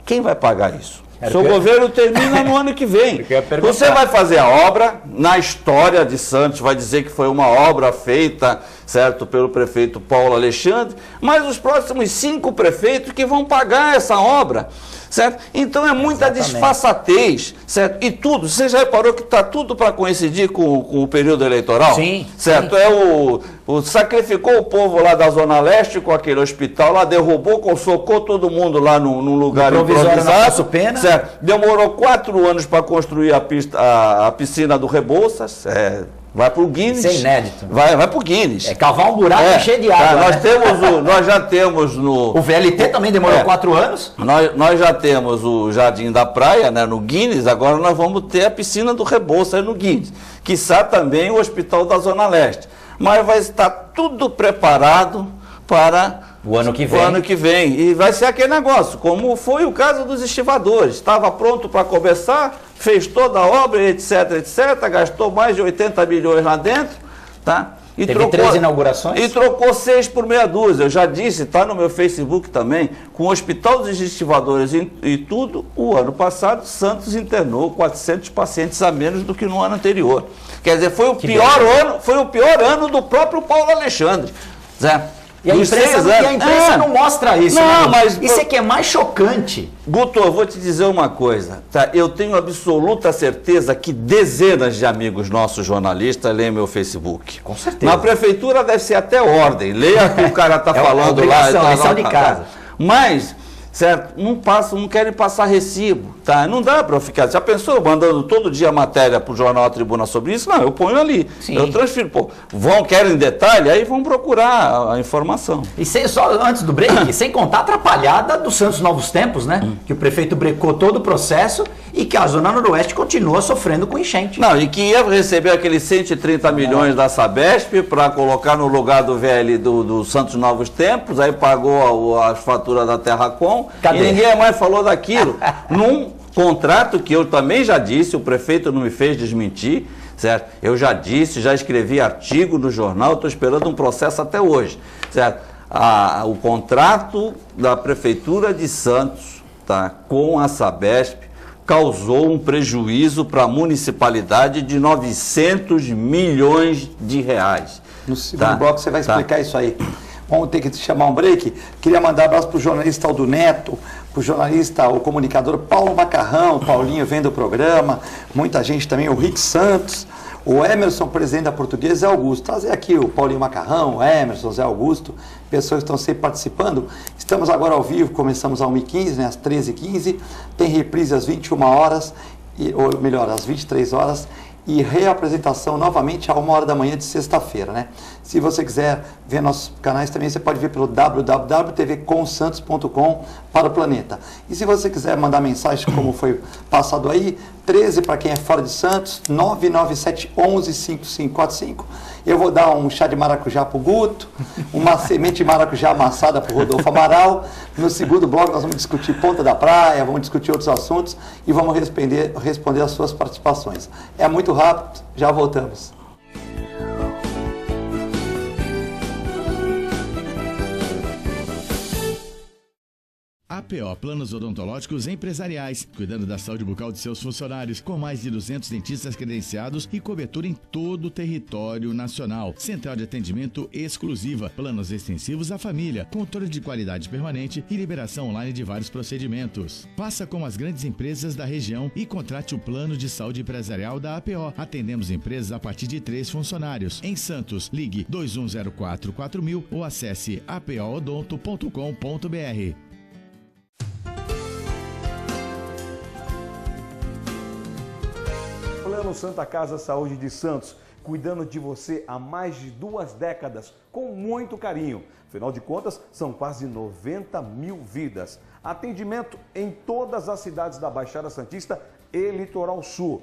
quem vai pagar isso? Seu governo termina no ano que vem. Você vai fazer a obra, na história de Santos, vai dizer que foi uma obra feita, certo, pelo prefeito Paulo Alexandre, mas os próximos 5 prefeitos que vão pagar essa obra, certo? Então é muita disfarçatez, certo? E tudo, você já reparou que está tudo para coincidir com o período eleitoral? Sim. Certo? Sim. Sacrificou o povo lá da Zona Leste com aquele hospital lá, derrubou, socou todo mundo lá num lugar improvisado. Certo? Demorou 4 anos para construir a piscina do Rebouças. Vai para o Guinness. Isso é inédito. Vai para o Guinness. Cavar um buraco cheio de água. Nós já temos no... O VLT também demorou 4 anos. Nós já temos o Jardim da Praia, né, no Guinness, agora nós vamos ter a piscina do Rebouças no Guinness. Quiçá também o Hospital da Zona Leste. Mas vai estar tudo preparado para... O ano que vem. E vai ser aquele negócio, como foi o caso dos estivadores. Estava pronto para começar, fez toda a obra, etc, gastou mais de 80 milhões lá dentro, tá? E teve 3 inaugurações? E trocou 6 por meia dúzia. Eu já disse, está no meu Facebook também, com o Hospital dos Estivadores e tudo, o ano passado, Santos internou 400 pacientes a menos do que no ano anterior. Quer dizer, foi o pior ano do próprio Paulo Alexandre, certo? E a imprensa não mostra isso. Não, mas isso é que é mais chocante. Guto, eu vou te dizer uma coisa, tá? Eu tenho absoluta certeza que dezenas de amigos nossos jornalistas leem meu Facebook. Com certeza. Na prefeitura deve ser até ordem. Leia o que o cara está falando lá. Lição de casa. Mas, certo, não querem passar recibo, tá? Não dá para eu ficar. Já pensou mandando todo dia matéria para o jornal A Tribuna sobre isso? Não, eu ponho ali. Sim. Eu transfiro. Pô, querem detalhe? Aí vão procurar a informação. E só antes do break, sem contar a atrapalhada do Santos Novos Tempos, né? Que o prefeito brecou todo o processo e que a Zona Noroeste continua sofrendo com enchente. Não, e que ia receber aqueles 130 milhões da Sabesp para colocar no lugar do VL do Santos Novos Tempos, aí pagou as faturas da Terracom. Cadê? E ninguém mais falou daquilo. Num contrato que eu também já disse, o prefeito não me fez desmentir, certo? Eu já disse, já escrevi artigo no jornal, estou esperando um processo até hoje, certo? O contrato da Prefeitura de Santos, tá, com a Sabesp causou um prejuízo para a municipalidade de 900 milhões de reais. No segundo bloco você vai explicar isso aí. Vamos ter que chamar um break. Queria mandar um abraço para o jornalista Aldo Neto, para o jornalista, o comunicador Paulo Macarrão, Paulinho vendo o programa, muita gente também, o Rick Santos, o Emerson, presidente da Portuguesa, Zé Augusto. Trazer aqui o Paulinho Macarrão, o Emerson, o Zé Augusto, pessoas que estão sempre participando. Estamos agora ao vivo, começamos às 1h15, né, às 13h15, tem reprise às 21 horas, ou melhor, às 23 horas, e reapresentação novamente a 1h da manhã de sexta-feira, né? Se você quiser ver nossos canais também, você pode ver pelo www.tvcomsantos.com para o planeta. E se você quiser mandar mensagem, como foi passado aí, 13 para quem é fora de Santos, 997115545. Eu vou dar um chá de maracujá para o Guto, uma semente de maracujá amassada para o Rodolfo Amaral. No segundo bloco nós vamos discutir Ponta da Praia, vamos discutir outros assuntos e vamos responder as suas participações. É muito rápido, já voltamos. APO Planos Odontológicos Empresariais, cuidando da saúde bucal de seus funcionários, com mais de 200 dentistas credenciados e cobertura em todo o território nacional. Central de atendimento exclusiva, planos extensivos à família, controle de qualidade permanente e liberação online de vários procedimentos. Faça como as grandes empresas da região e contrate o plano de saúde empresarial da APO. Atendemos empresas a partir de 3 funcionários. Em Santos, ligue 2104-4000 ou acesse apoodonto.com.br. Plano Santa Casa Saúde de Santos, cuidando de você há mais de 2 décadas, com muito carinho. Afinal de contas, são quase 90 mil vidas. Atendimento em todas as cidades da Baixada Santista e Litoral Sul.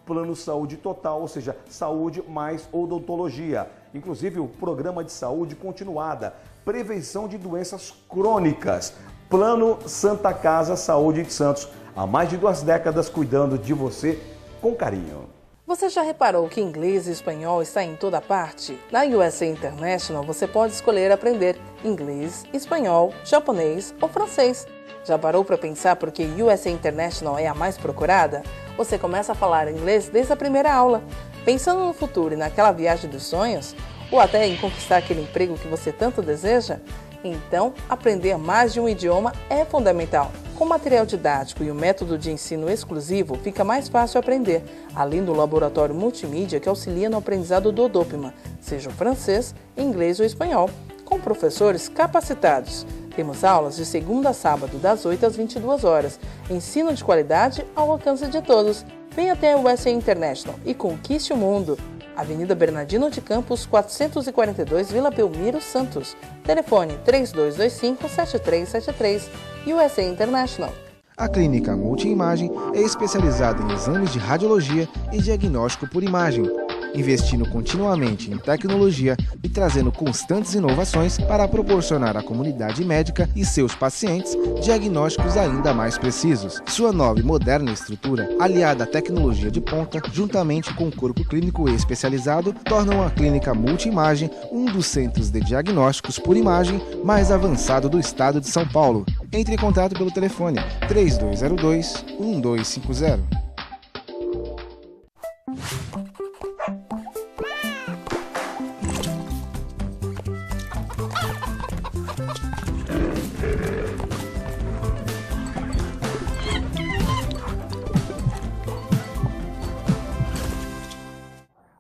Plano Saúde Total, ou seja, saúde mais odontologia. Inclusive o programa de saúde continuada, prevenção de doenças crônicas. Plano Santa Casa Saúde de Santos, há mais de 2 décadas cuidando de você com carinho. Você já reparou que inglês e espanhol está em toda parte? Na USA International você pode escolher aprender inglês, espanhol, japonês ou francês. Já parou para pensar por que USA International é a mais procurada? Você começa a falar inglês desde a primeira aula. Pensando no futuro e naquela viagem dos sonhos? Ou até em conquistar aquele emprego que você tanto deseja? Então, aprender mais de um idioma é fundamental. Com material didático e o método de ensino exclusivo, fica mais fácil aprender, além do laboratório multimídia que auxilia no aprendizado do Odopima, seja o francês, inglês ou espanhol, com professores capacitados. Temos aulas de segunda a sábado, das 8 às 22 horas. Ensino de qualidade ao alcance de todos. Venha até o USA International e conquiste o mundo. Avenida Bernardino de Campos, 442, Vila Belmiro, Santos. Telefone 3225-7373. USA International. A Clínica Multiimagem é especializada em exames de radiologia e diagnóstico por imagem, investindo continuamente em tecnologia e trazendo constantes inovações para proporcionar à comunidade médica e seus pacientes diagnósticos ainda mais precisos. Sua nova e moderna estrutura, aliada à tecnologia de ponta, juntamente com o corpo clínico especializado, tornam a Clínica Multiimagem um dos centros de diagnósticos por imagem mais avançado do estado de São Paulo. Entre em contato pelo telefone 3202-1250.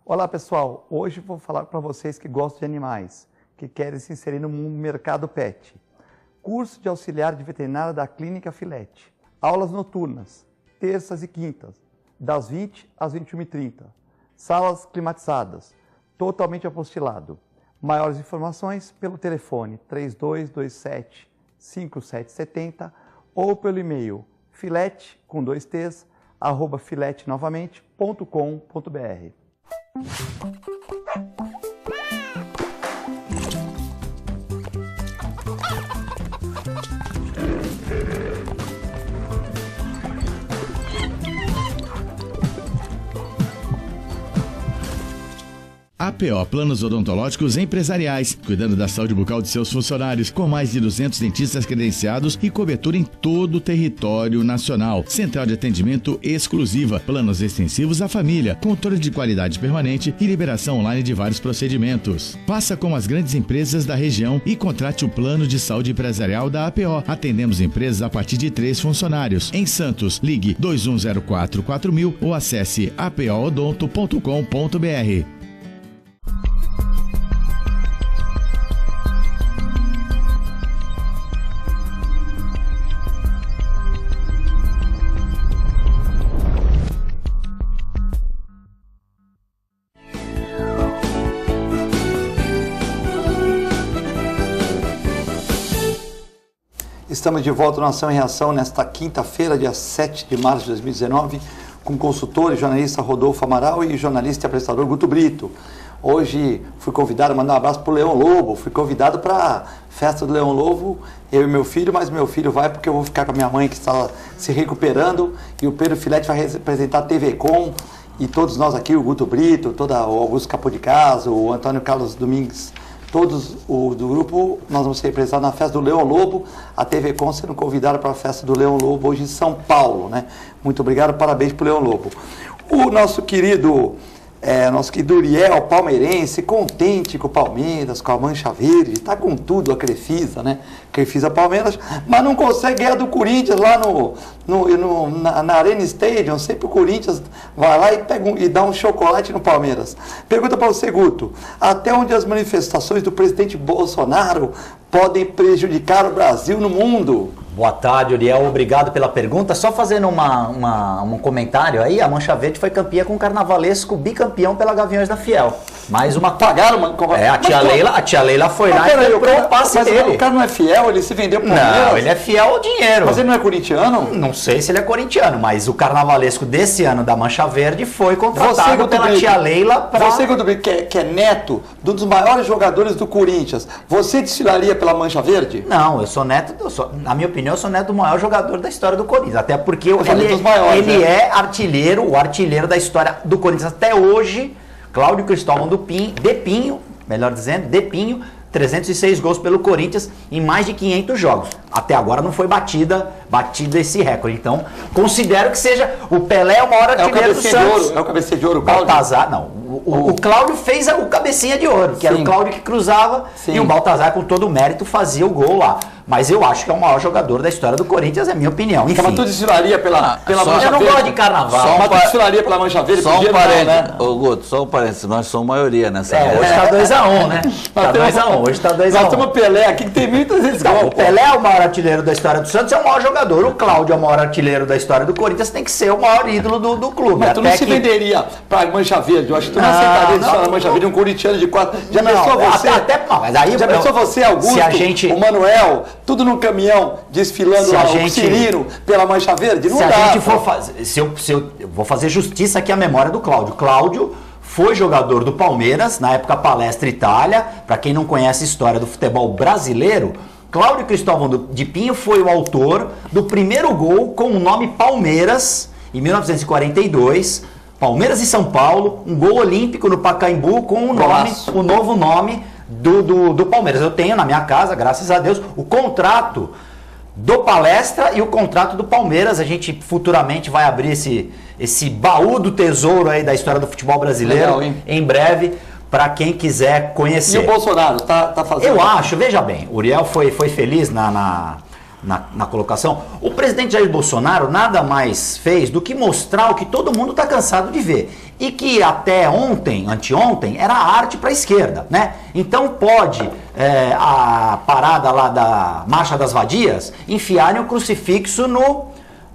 Olá pessoal, hoje vou falar para vocês que gostam de animais, que querem se inserir no mercado pet. Curso de auxiliar de veterinária da Clínica Filete. Aulas noturnas, terças e quintas, das 20 às 21h30. Salas climatizadas, totalmente apostilado. Maiores informações pelo telefone 3227-5770 ou pelo e-mail filete, com 2 t's, @filetenovamente.com.br. APO Planos Odontológicos Empresariais, cuidando da saúde bucal de seus funcionários, com mais de 200 dentistas credenciados e cobertura em todo o território nacional. Central de atendimento exclusiva, planos extensivos à família, controle de qualidade permanente e liberação online de vários procedimentos. Faça como as grandes empresas da região e contrate o plano de saúde empresarial da APO. Atendemos empresas a partir de 3 funcionários. Em Santos, ligue 2104-4000 ou acesse apoodonto.com.br. Estamos de volta no Ação e Reação nesta quinta-feira, dia 7 de março de 2019, com o consultor e jornalista Rodolfo Amaral e jornalista e apresentador Guto Brito. Hoje fui convidado a mandar um abraço para o Leão Lobo, fui convidado para a festa do Leão Lobo, eu e meu filho, mas meu filho vai porque eu vou ficar com a minha mãe que está se recuperando e o Pedro Filete vai representar a TV Com e todos nós aqui, o Guto Brito, o Augusto Capô de Casa, o Antônio Carlos Domingues, todos do grupo, nós vamos ser representados na festa do Leão Lobo, a TV Com sendo convidada para a festa do Leão Lobo hoje em São Paulo, né? Muito obrigado, parabéns para o Leão Lobo. O nosso querido Uriel, palmeirense, contente com o Palmeiras, com a Mancha Verde, está com tudo a Crefisa, né? Crefisa Palmeiras, mas não consegue ganhar do Corinthians lá na Arena Stadium. Sempre o Corinthians vai lá e dá um chocolate no Palmeiras. Pergunta para você, Guto, até onde as manifestações do presidente Bolsonaro podem prejudicar o Brasil no mundo? Boa tarde, Uriel. Obrigado pela pergunta. Só fazendo um comentário aí, a Mancha Verde foi campeã com o Carnavalesco, bicampeão pela Gaviões da Fiel. Mais uma... Pagaram uma... a tia Leila foi lá e comprou o passe dele. O cara não é fiel? Ele se vendeu pro Palmeiras? Não, ele é fiel ao dinheiro. Mas ele não é corintiano? Não sei se ele é corintiano, mas o Carnavalesco desse ano da Mancha Verde foi contratado pela tia Leila para... Você, Guto Brito, que é neto de um dos maiores jogadores do Corinthians, você desfilaria pela Mancha Verde? Não, eu sou neto, na minha opinião, eu sou neto do maior jogador da história do Corinthians. Até porque ele é o artilheiro da história do Corinthians até hoje. Cláudio Cristóvão de Pinho, 306 gols pelo Corinthians em mais de 500 jogos. Até agora não foi batido esse recorde. Então, considero que seja o Pelé o maior artilheiro do Santos. É o cabeça de ouro, o Baltazar, não. O Cláudio fez o cabecinha de ouro, que era o Cláudio que cruzava. Sim. E o Baltazar, com todo o mérito, fazia o gol lá. Mas eu acho que é o maior jogador da história do Corinthians, é minha opinião. Enfim. Mas tu desfilaria pela Mancha Verde? Eu não gosto de carnaval. Mas tu desfilaria pela Mancha Verde? Só um parênteses, né? Ô Guto, só um parênteses, nós somos maioria nessa hoje tá 2-1, né? Tá 2-1, hoje tá 2-1. Nós temos o Pelé aqui que tem 1.300 gols. O Pelé é o maior artilheiro da história do Santos, é o maior jogador. O Cláudio é o maior artilheiro da história do Corinthians, tem que ser o maior ídolo do clube. Mas tu não se venderia pra Mancha Verde? Eu acho que tu não aceitaria desfilar na Mancha Verde, um corintiano de 4. Já pensou você? Mas aí, já pensou você, Augusto, o Manuel, tudo num caminhão, desfilando lá, o Cirino pela Mancha Verde? Não dá. Se a gente for fazer... eu vou fazer justiça aqui à memória do Cláudio. Cláudio foi jogador do Palmeiras, na época Palestra Itália. Para quem não conhece a história do futebol brasileiro, Cláudio Cristóvão de Pinho foi o autor do primeiro gol com o nome Palmeiras, em 1942. Palmeiras e São Paulo, um gol olímpico no Pacaembu com o novo nome do Palmeiras. Eu tenho na minha casa, graças a Deus, o contrato do Palestra e o contrato do Palmeiras. A gente futuramente vai abrir esse baú do tesouro aí da história do futebol brasileiro. Legal, em breve, para quem quiser conhecer. E o Bolsonaro tá fazendo? Eu acho, veja bem, o Uriel foi feliz na colocação. O presidente Jair Bolsonaro nada mais fez do que mostrar o que todo mundo está cansado de ver. E que até anteontem, era arte para a esquerda, né? Então pode a parada lá da Marcha das Vadias enfiarem o crucifixo no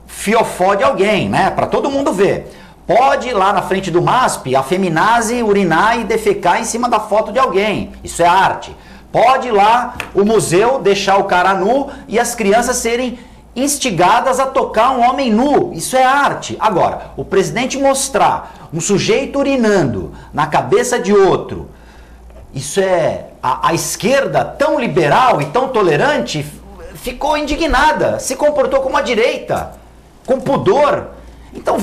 fiofó de alguém, né? Para todo mundo ver. Pode ir lá na frente do MASP a feminazi urinar e defecar em cima da foto de alguém. Isso é arte. Pode ir lá o museu deixar o cara nu e as crianças serem instigadas a tocar um homem nu. Isso é arte. Agora, o presidente mostrar um sujeito urinando na cabeça de outro, isso é... A esquerda tão liberal e tão tolerante ficou indignada, se comportou como a direita, com pudor. Então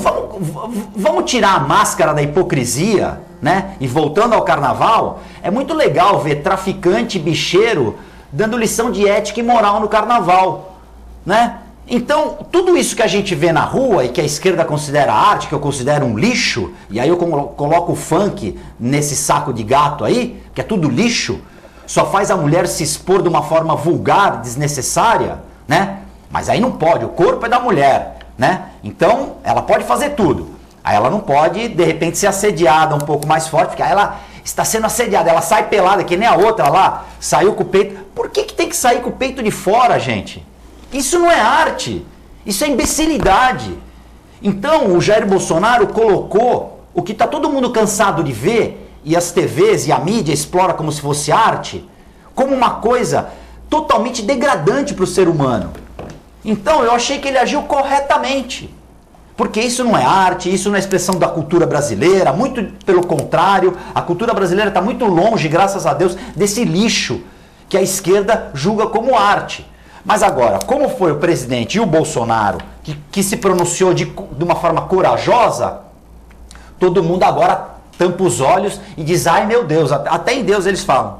vamos tirar a máscara da hipocrisia, né? E voltando ao carnaval, é muito legal ver traficante, bicheiro dando lição de ética e moral no carnaval, né? Então, tudo isso que a gente vê na rua e que a esquerda considera arte, que eu considero um lixo, e aí eu coloco o funk nesse saco de gato aí, que é tudo lixo, só faz a mulher se expor de uma forma vulgar, desnecessária, né? Mas aí não pode, o corpo é da mulher, né? Então, ela pode fazer tudo. Aí ela não pode, de repente, ser assediada um pouco mais forte, porque aí ela está sendo assediada, ela sai pelada, que nem a outra lá, saiu com o peito. Por que tem que sair com o peito de fora, gente? Isso não é arte, isso é imbecilidade. Então o Jair Bolsonaro colocou o que está todo mundo cansado de ver, e as TVs e a mídia explora como se fosse arte, como uma coisa totalmente degradante para o ser humano. Então eu achei que ele agiu corretamente, porque isso não é arte, isso não é expressão da cultura brasileira, muito pelo contrário, a cultura brasileira está muito longe, graças a Deus, desse lixo que a esquerda julga como arte. Mas agora, como foi o presidente e o Bolsonaro que se pronunciou de uma forma corajosa, todo mundo agora tampa os olhos e diz, ai meu Deus, até em Deus eles falam.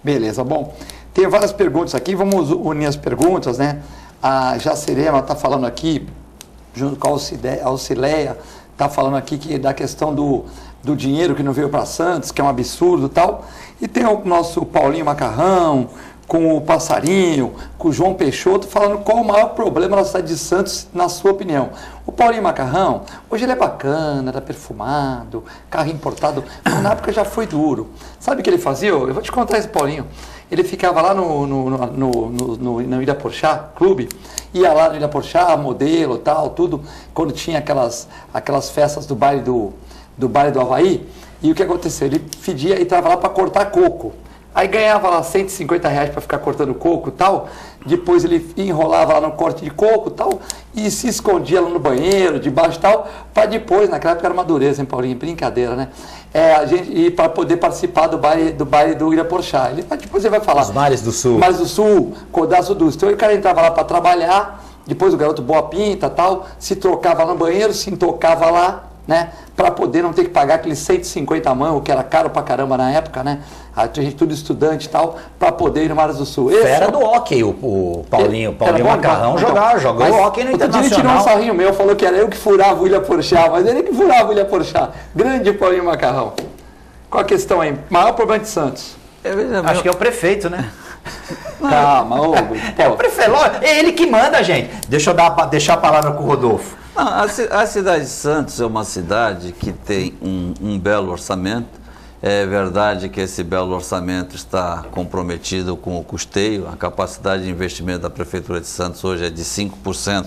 Beleza, bom, tem várias perguntas aqui, vamos unir as perguntas, né? A Jacerema está falando aqui, junto com a Auxileia, está falando aqui que da questão do dinheiro que não veio para Santos, que é um absurdo e tal. E tem o nosso Paulinho Macarrão, com o Passarinho, com o João Peixoto, falando qual o maior problema da cidade de Santos, na sua opinião. O Paulinho Macarrão, hoje ele é bacana, era perfumado, carro importado, mas na época já foi duro. Sabe o que ele fazia? Eu vou te contar esse Paulinho. Ele ficava lá no Ilha Porchá, clube, ia lá no Ilha Porchá, modelo, tal, tudo, quando tinha aquelas festas do baile do Havaí, e o que aconteceu? Ele fedia e estava lá para cortar coco. Aí ganhava lá R$150 para ficar cortando coco e tal, depois ele enrolava lá no corte de coco e tal, e se escondia lá no banheiro, debaixo e tal, para depois, naquela época era uma dureza, hein, Paulinho? Brincadeira, né? E para poder participar do baile do Ilha Porchá. Depois ele vai falar. Os mares do Sul. Mares do Sul, Codaço do Sul. Então o cara entrava lá para trabalhar, depois o garoto boa pinta tal, se trocava lá no banheiro, se intocava lá, né? Para poder não ter que pagar aqueles 150 mangos, que era caro pra caramba na época, né? Tinha gente tudo estudante e tal, para poder ir no Mares do Sul. Fera do hockey, o Paulinho Macarrão jogou hockey no Internacional. Ele tirou um sarrinho meu, falou que era eu que furava o Ilha Porchá, mas ele que furava o Ilha Porchá. Grande Paulinho Macarrão. Qual a questão aí? Maior problema de Santos? Acho que é o prefeito, né? Calma, é o prefeito, é ele que manda, gente. Deixa eu deixar a palavra com o Rodolfo. Não, a cidade de Santos é uma cidade que tem um belo orçamento. É verdade que esse belo orçamento está comprometido com o custeio. A capacidade de investimento da Prefeitura de Santos hoje é de 5%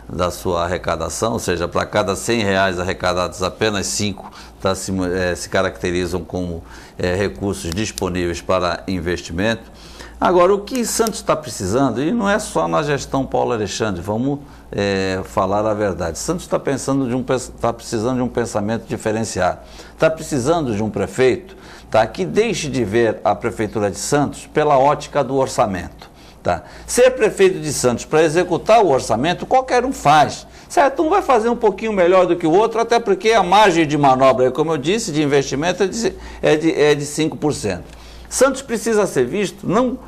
da sua arrecadação, ou seja, para cada R$100 arrecadados, apenas 5 se caracterizam como recursos disponíveis para investimento. Agora, o que Santos está precisando, e não é só na gestão Paulo Alexandre, vamos falar a verdade. Santos está precisando de um pensamento diferenciado. Está precisando de um prefeito que deixe de ver a Prefeitura de Santos pela ótica do orçamento. Ser prefeito de Santos para executar o orçamento, qualquer um faz. Certo? Um vai fazer um pouquinho melhor do que o outro, até porque a margem de manobra, como eu disse, de investimento é de 5%. Santos precisa ser visto não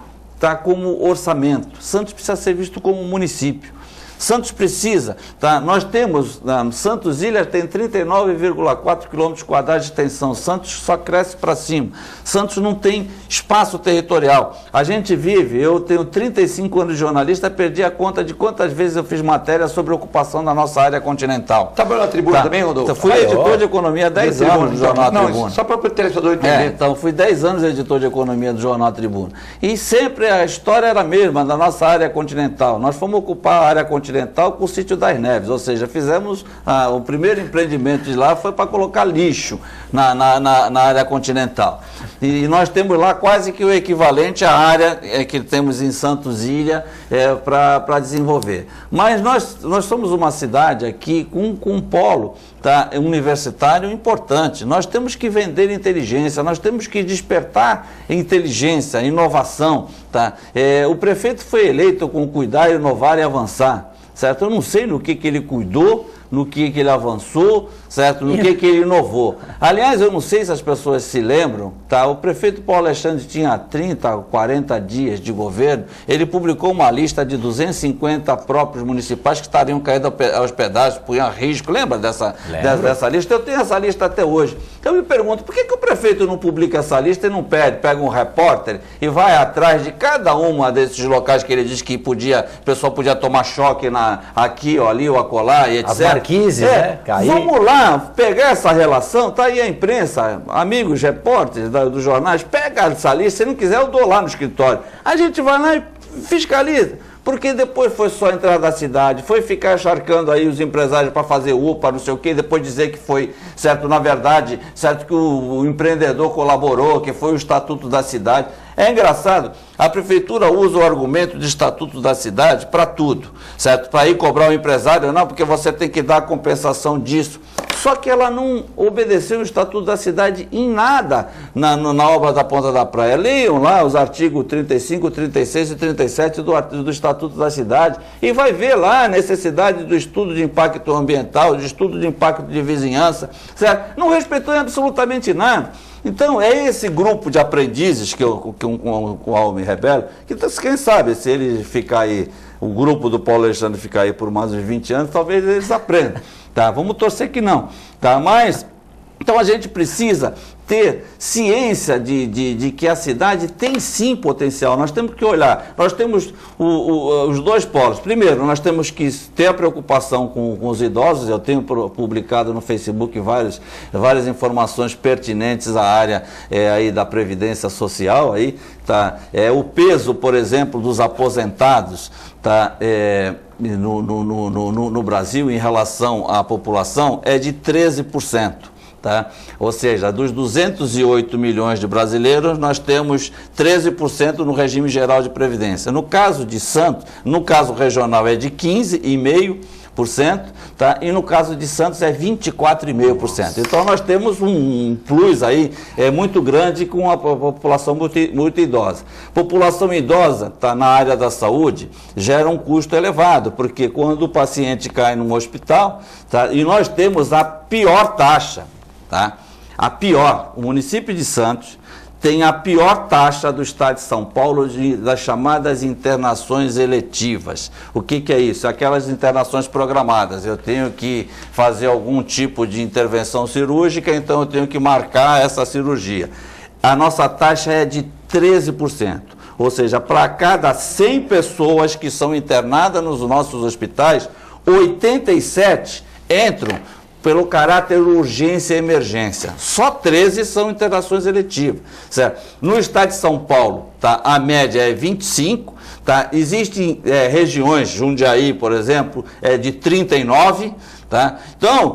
como orçamento, Santos precisa ser visto como município. Santos precisa, nós temos, Santos Ilha tem 39,4 km² de extensão, Santos só cresce para cima, Santos não tem espaço territorial. A gente vive, eu tenho 35 anos de jornalista, perdi a conta de quantas vezes eu fiz matéria sobre a ocupação da nossa área continental. Trabalhou na Tribuna também, Rodolfo? Fui editor de economia há 10 anos no Jornal Tribuna. Só para o telespectador entender. Então, fui 10 anos editor de economia do Jornal Tribuna. E sempre a história era a mesma da nossa área continental. Nós fomos ocupar a área continental com o Sítio das Neves, ou seja, fizemos o primeiro empreendimento de lá foi para colocar lixo na área continental. E nós temos lá quase que o equivalente à área que temos em Santos Ilha para desenvolver. Mas nós somos uma cidade aqui com um polo universitário importante. Nós temos que vender inteligência, nós temos que despertar inteligência, inovação. O prefeito foi eleito com cuidar, inovar e avançar. certo? Eu não sei no que ele cuidou, no que ele avançou, certo? No que ele inovou. Aliás, eu não sei se as pessoas se lembram, tá? O prefeito Paulo Alexandre tinha 30, 40 dias de governo, ele publicou uma lista de 250 próprios municipais que estariam caindo aos pedaços, punham a risco. Lembra dessa lista? Eu tenho essa lista até hoje. Eu me pergunto, por que o prefeito não publica essa lista e não pega um repórter e vai atrás de cada uma desses locais que ele diz que o pessoal podia tomar choque aqui, ou ali, ou acolá, e etc. As marquises, né? Vamos lá, pegar essa relação, tá aí a imprensa, amigos, repórteres dos jornais, pega essa lista, se não quiser eu dou lá no escritório. A gente vai lá e fiscaliza. Porque depois foi só entrar da cidade, foi ficar encharcando aí os empresários para fazer UPA, não sei o quê, depois dizer que foi, certo, na verdade, certo, que o empreendedor colaborou, que foi o Estatuto da Cidade. É engraçado, a prefeitura usa o argumento de Estatuto da Cidade para tudo, certo? Para ir cobrar o empresário, não, porque você tem que dar a compensação disso. Só que ela não obedeceu o Estatuto da Cidade em nada na obra da Ponta da Praia. Leiam lá os artigos 35, 36 e 37 do Estatuto da Cidade e vai ver lá a necessidade do estudo de impacto ambiental, de estudo de impacto de vizinhança, certo? Não respeitou absolutamente nada. Então, é esse grupo de aprendizes com o qual eu me rebelo, que quem sabe, se ele ficar aí, o grupo do Paulo Alexandre ficar aí por mais uns 20 anos, talvez eles aprendam. Tá? Vamos torcer que não. Tá? Mas, então a gente precisa ter ciência de que a cidade tem sim potencial. Nós temos que olhar, nós temos os dois polos. Primeiro, nós temos que ter a preocupação com os idosos. Eu tenho publicado no Facebook várias informações pertinentes à área aí da Previdência Social. Aí, tá? O peso, por exemplo, dos aposentados, tá? No Brasil, em relação à população, é de 13%. Tá? Ou seja, dos 208 milhões de brasileiros, nós temos 13% no regime geral de previdência. No caso de Santos, no caso regional é de 15,5%, tá? E no caso de Santos é 24,5%. Então nós temos um plus aí muito grande com a população muito idosa. População idosa, tá, na área da saúde, gera um custo elevado, porque quando o paciente cai num hospital, tá, e nós temos a pior taxa, tá? O município de Santos tem a pior taxa do estado de São Paulo das chamadas internações eletivas. O que é isso? Aquelas internações programadas. Eu tenho que fazer algum tipo de intervenção cirúrgica, então eu tenho que marcar essa cirurgia. A nossa taxa é de 13%. Ou seja, para cada 100 pessoas que são internadas nos nossos hospitais, 87 entram pelo caráter urgência e emergência. Só 13 são internações eletivas, certo? No estado de São Paulo, tá, a média é 25, tá? Existem regiões, Jundiaí, por exemplo, de 39, tá? Então,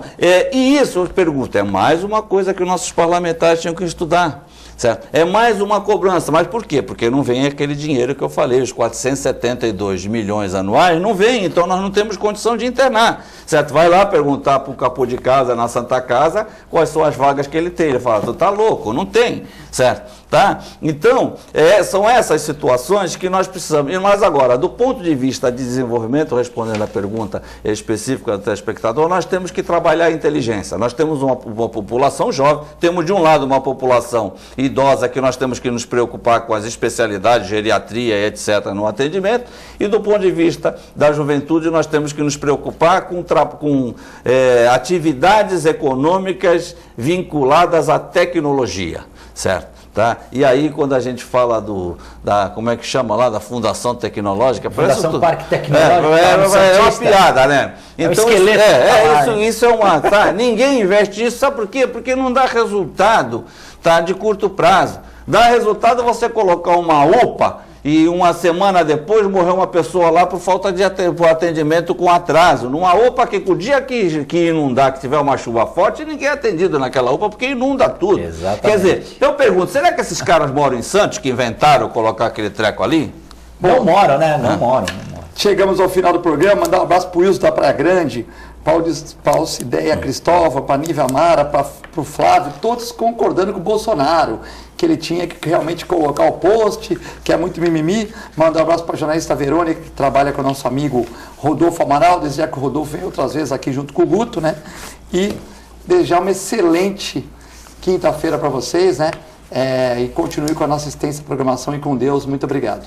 e isso, eu pergunto, é mais uma coisa que os nossos parlamentares tinham que estudar. Certo? É mais uma cobrança, mas por quê? Porque não vem aquele dinheiro que eu falei, os 472 milhões anuais, não vem, então nós não temos condição de internar, certo? Vai lá perguntar para o capô de casa, na Santa Casa, quais são as vagas que ele tem, ele fala, tu tá louco, não tem, certo? Tá? Então, são essas situações que nós precisamos, mas agora, do ponto de vista de desenvolvimento, respondendo a pergunta específica do telespectador, nós temos que trabalhar a inteligência, nós temos uma população jovem, temos de um lado uma população idosa que nós temos que nos preocupar com as especialidades, geriatria, etc., no atendimento, e do ponto de vista da juventude, nós temos que nos preocupar com atividades econômicas vinculadas à tecnologia, certo? Tá? E aí, quando a gente fala como é que chama lá, da Fundação Tecnológica... Fundação Parque Tecnológico. É uma piada, né? Então, isso é uma... Tá? Ninguém investe nisso, sabe por quê? Porque não dá resultado, tá, de curto prazo. Dá resultado você colocar uma UPA e uma semana depois morreu uma pessoa lá por falta de atendimento com atraso. Numa UPA que o dia que inundar, que tiver uma chuva forte, ninguém é atendido naquela UPA porque inunda tudo. Exatamente. Quer dizer, eu pergunto, será que esses caras moram em Santos que inventaram colocar aquele treco ali? Não moram, né? Não moram. Chegamos ao final do programa, mandar um abraço para o Wilson da Praia Grande, para a Cideia Cristóvão, para a Nívia Amara, para o Flávio, todos concordando com o Bolsonaro, que ele tinha que realmente colocar o post, que é muito mimimi. Manda um abraço para a jornalista Verônica, que trabalha com o nosso amigo Rodolfo Amaral, desejar que o Rodolfo venha outras vezes aqui junto com o Guto, né? E desejar uma excelente quinta-feira para vocês, né? E continue com a nossa extensa programação e com Deus. Muito obrigado.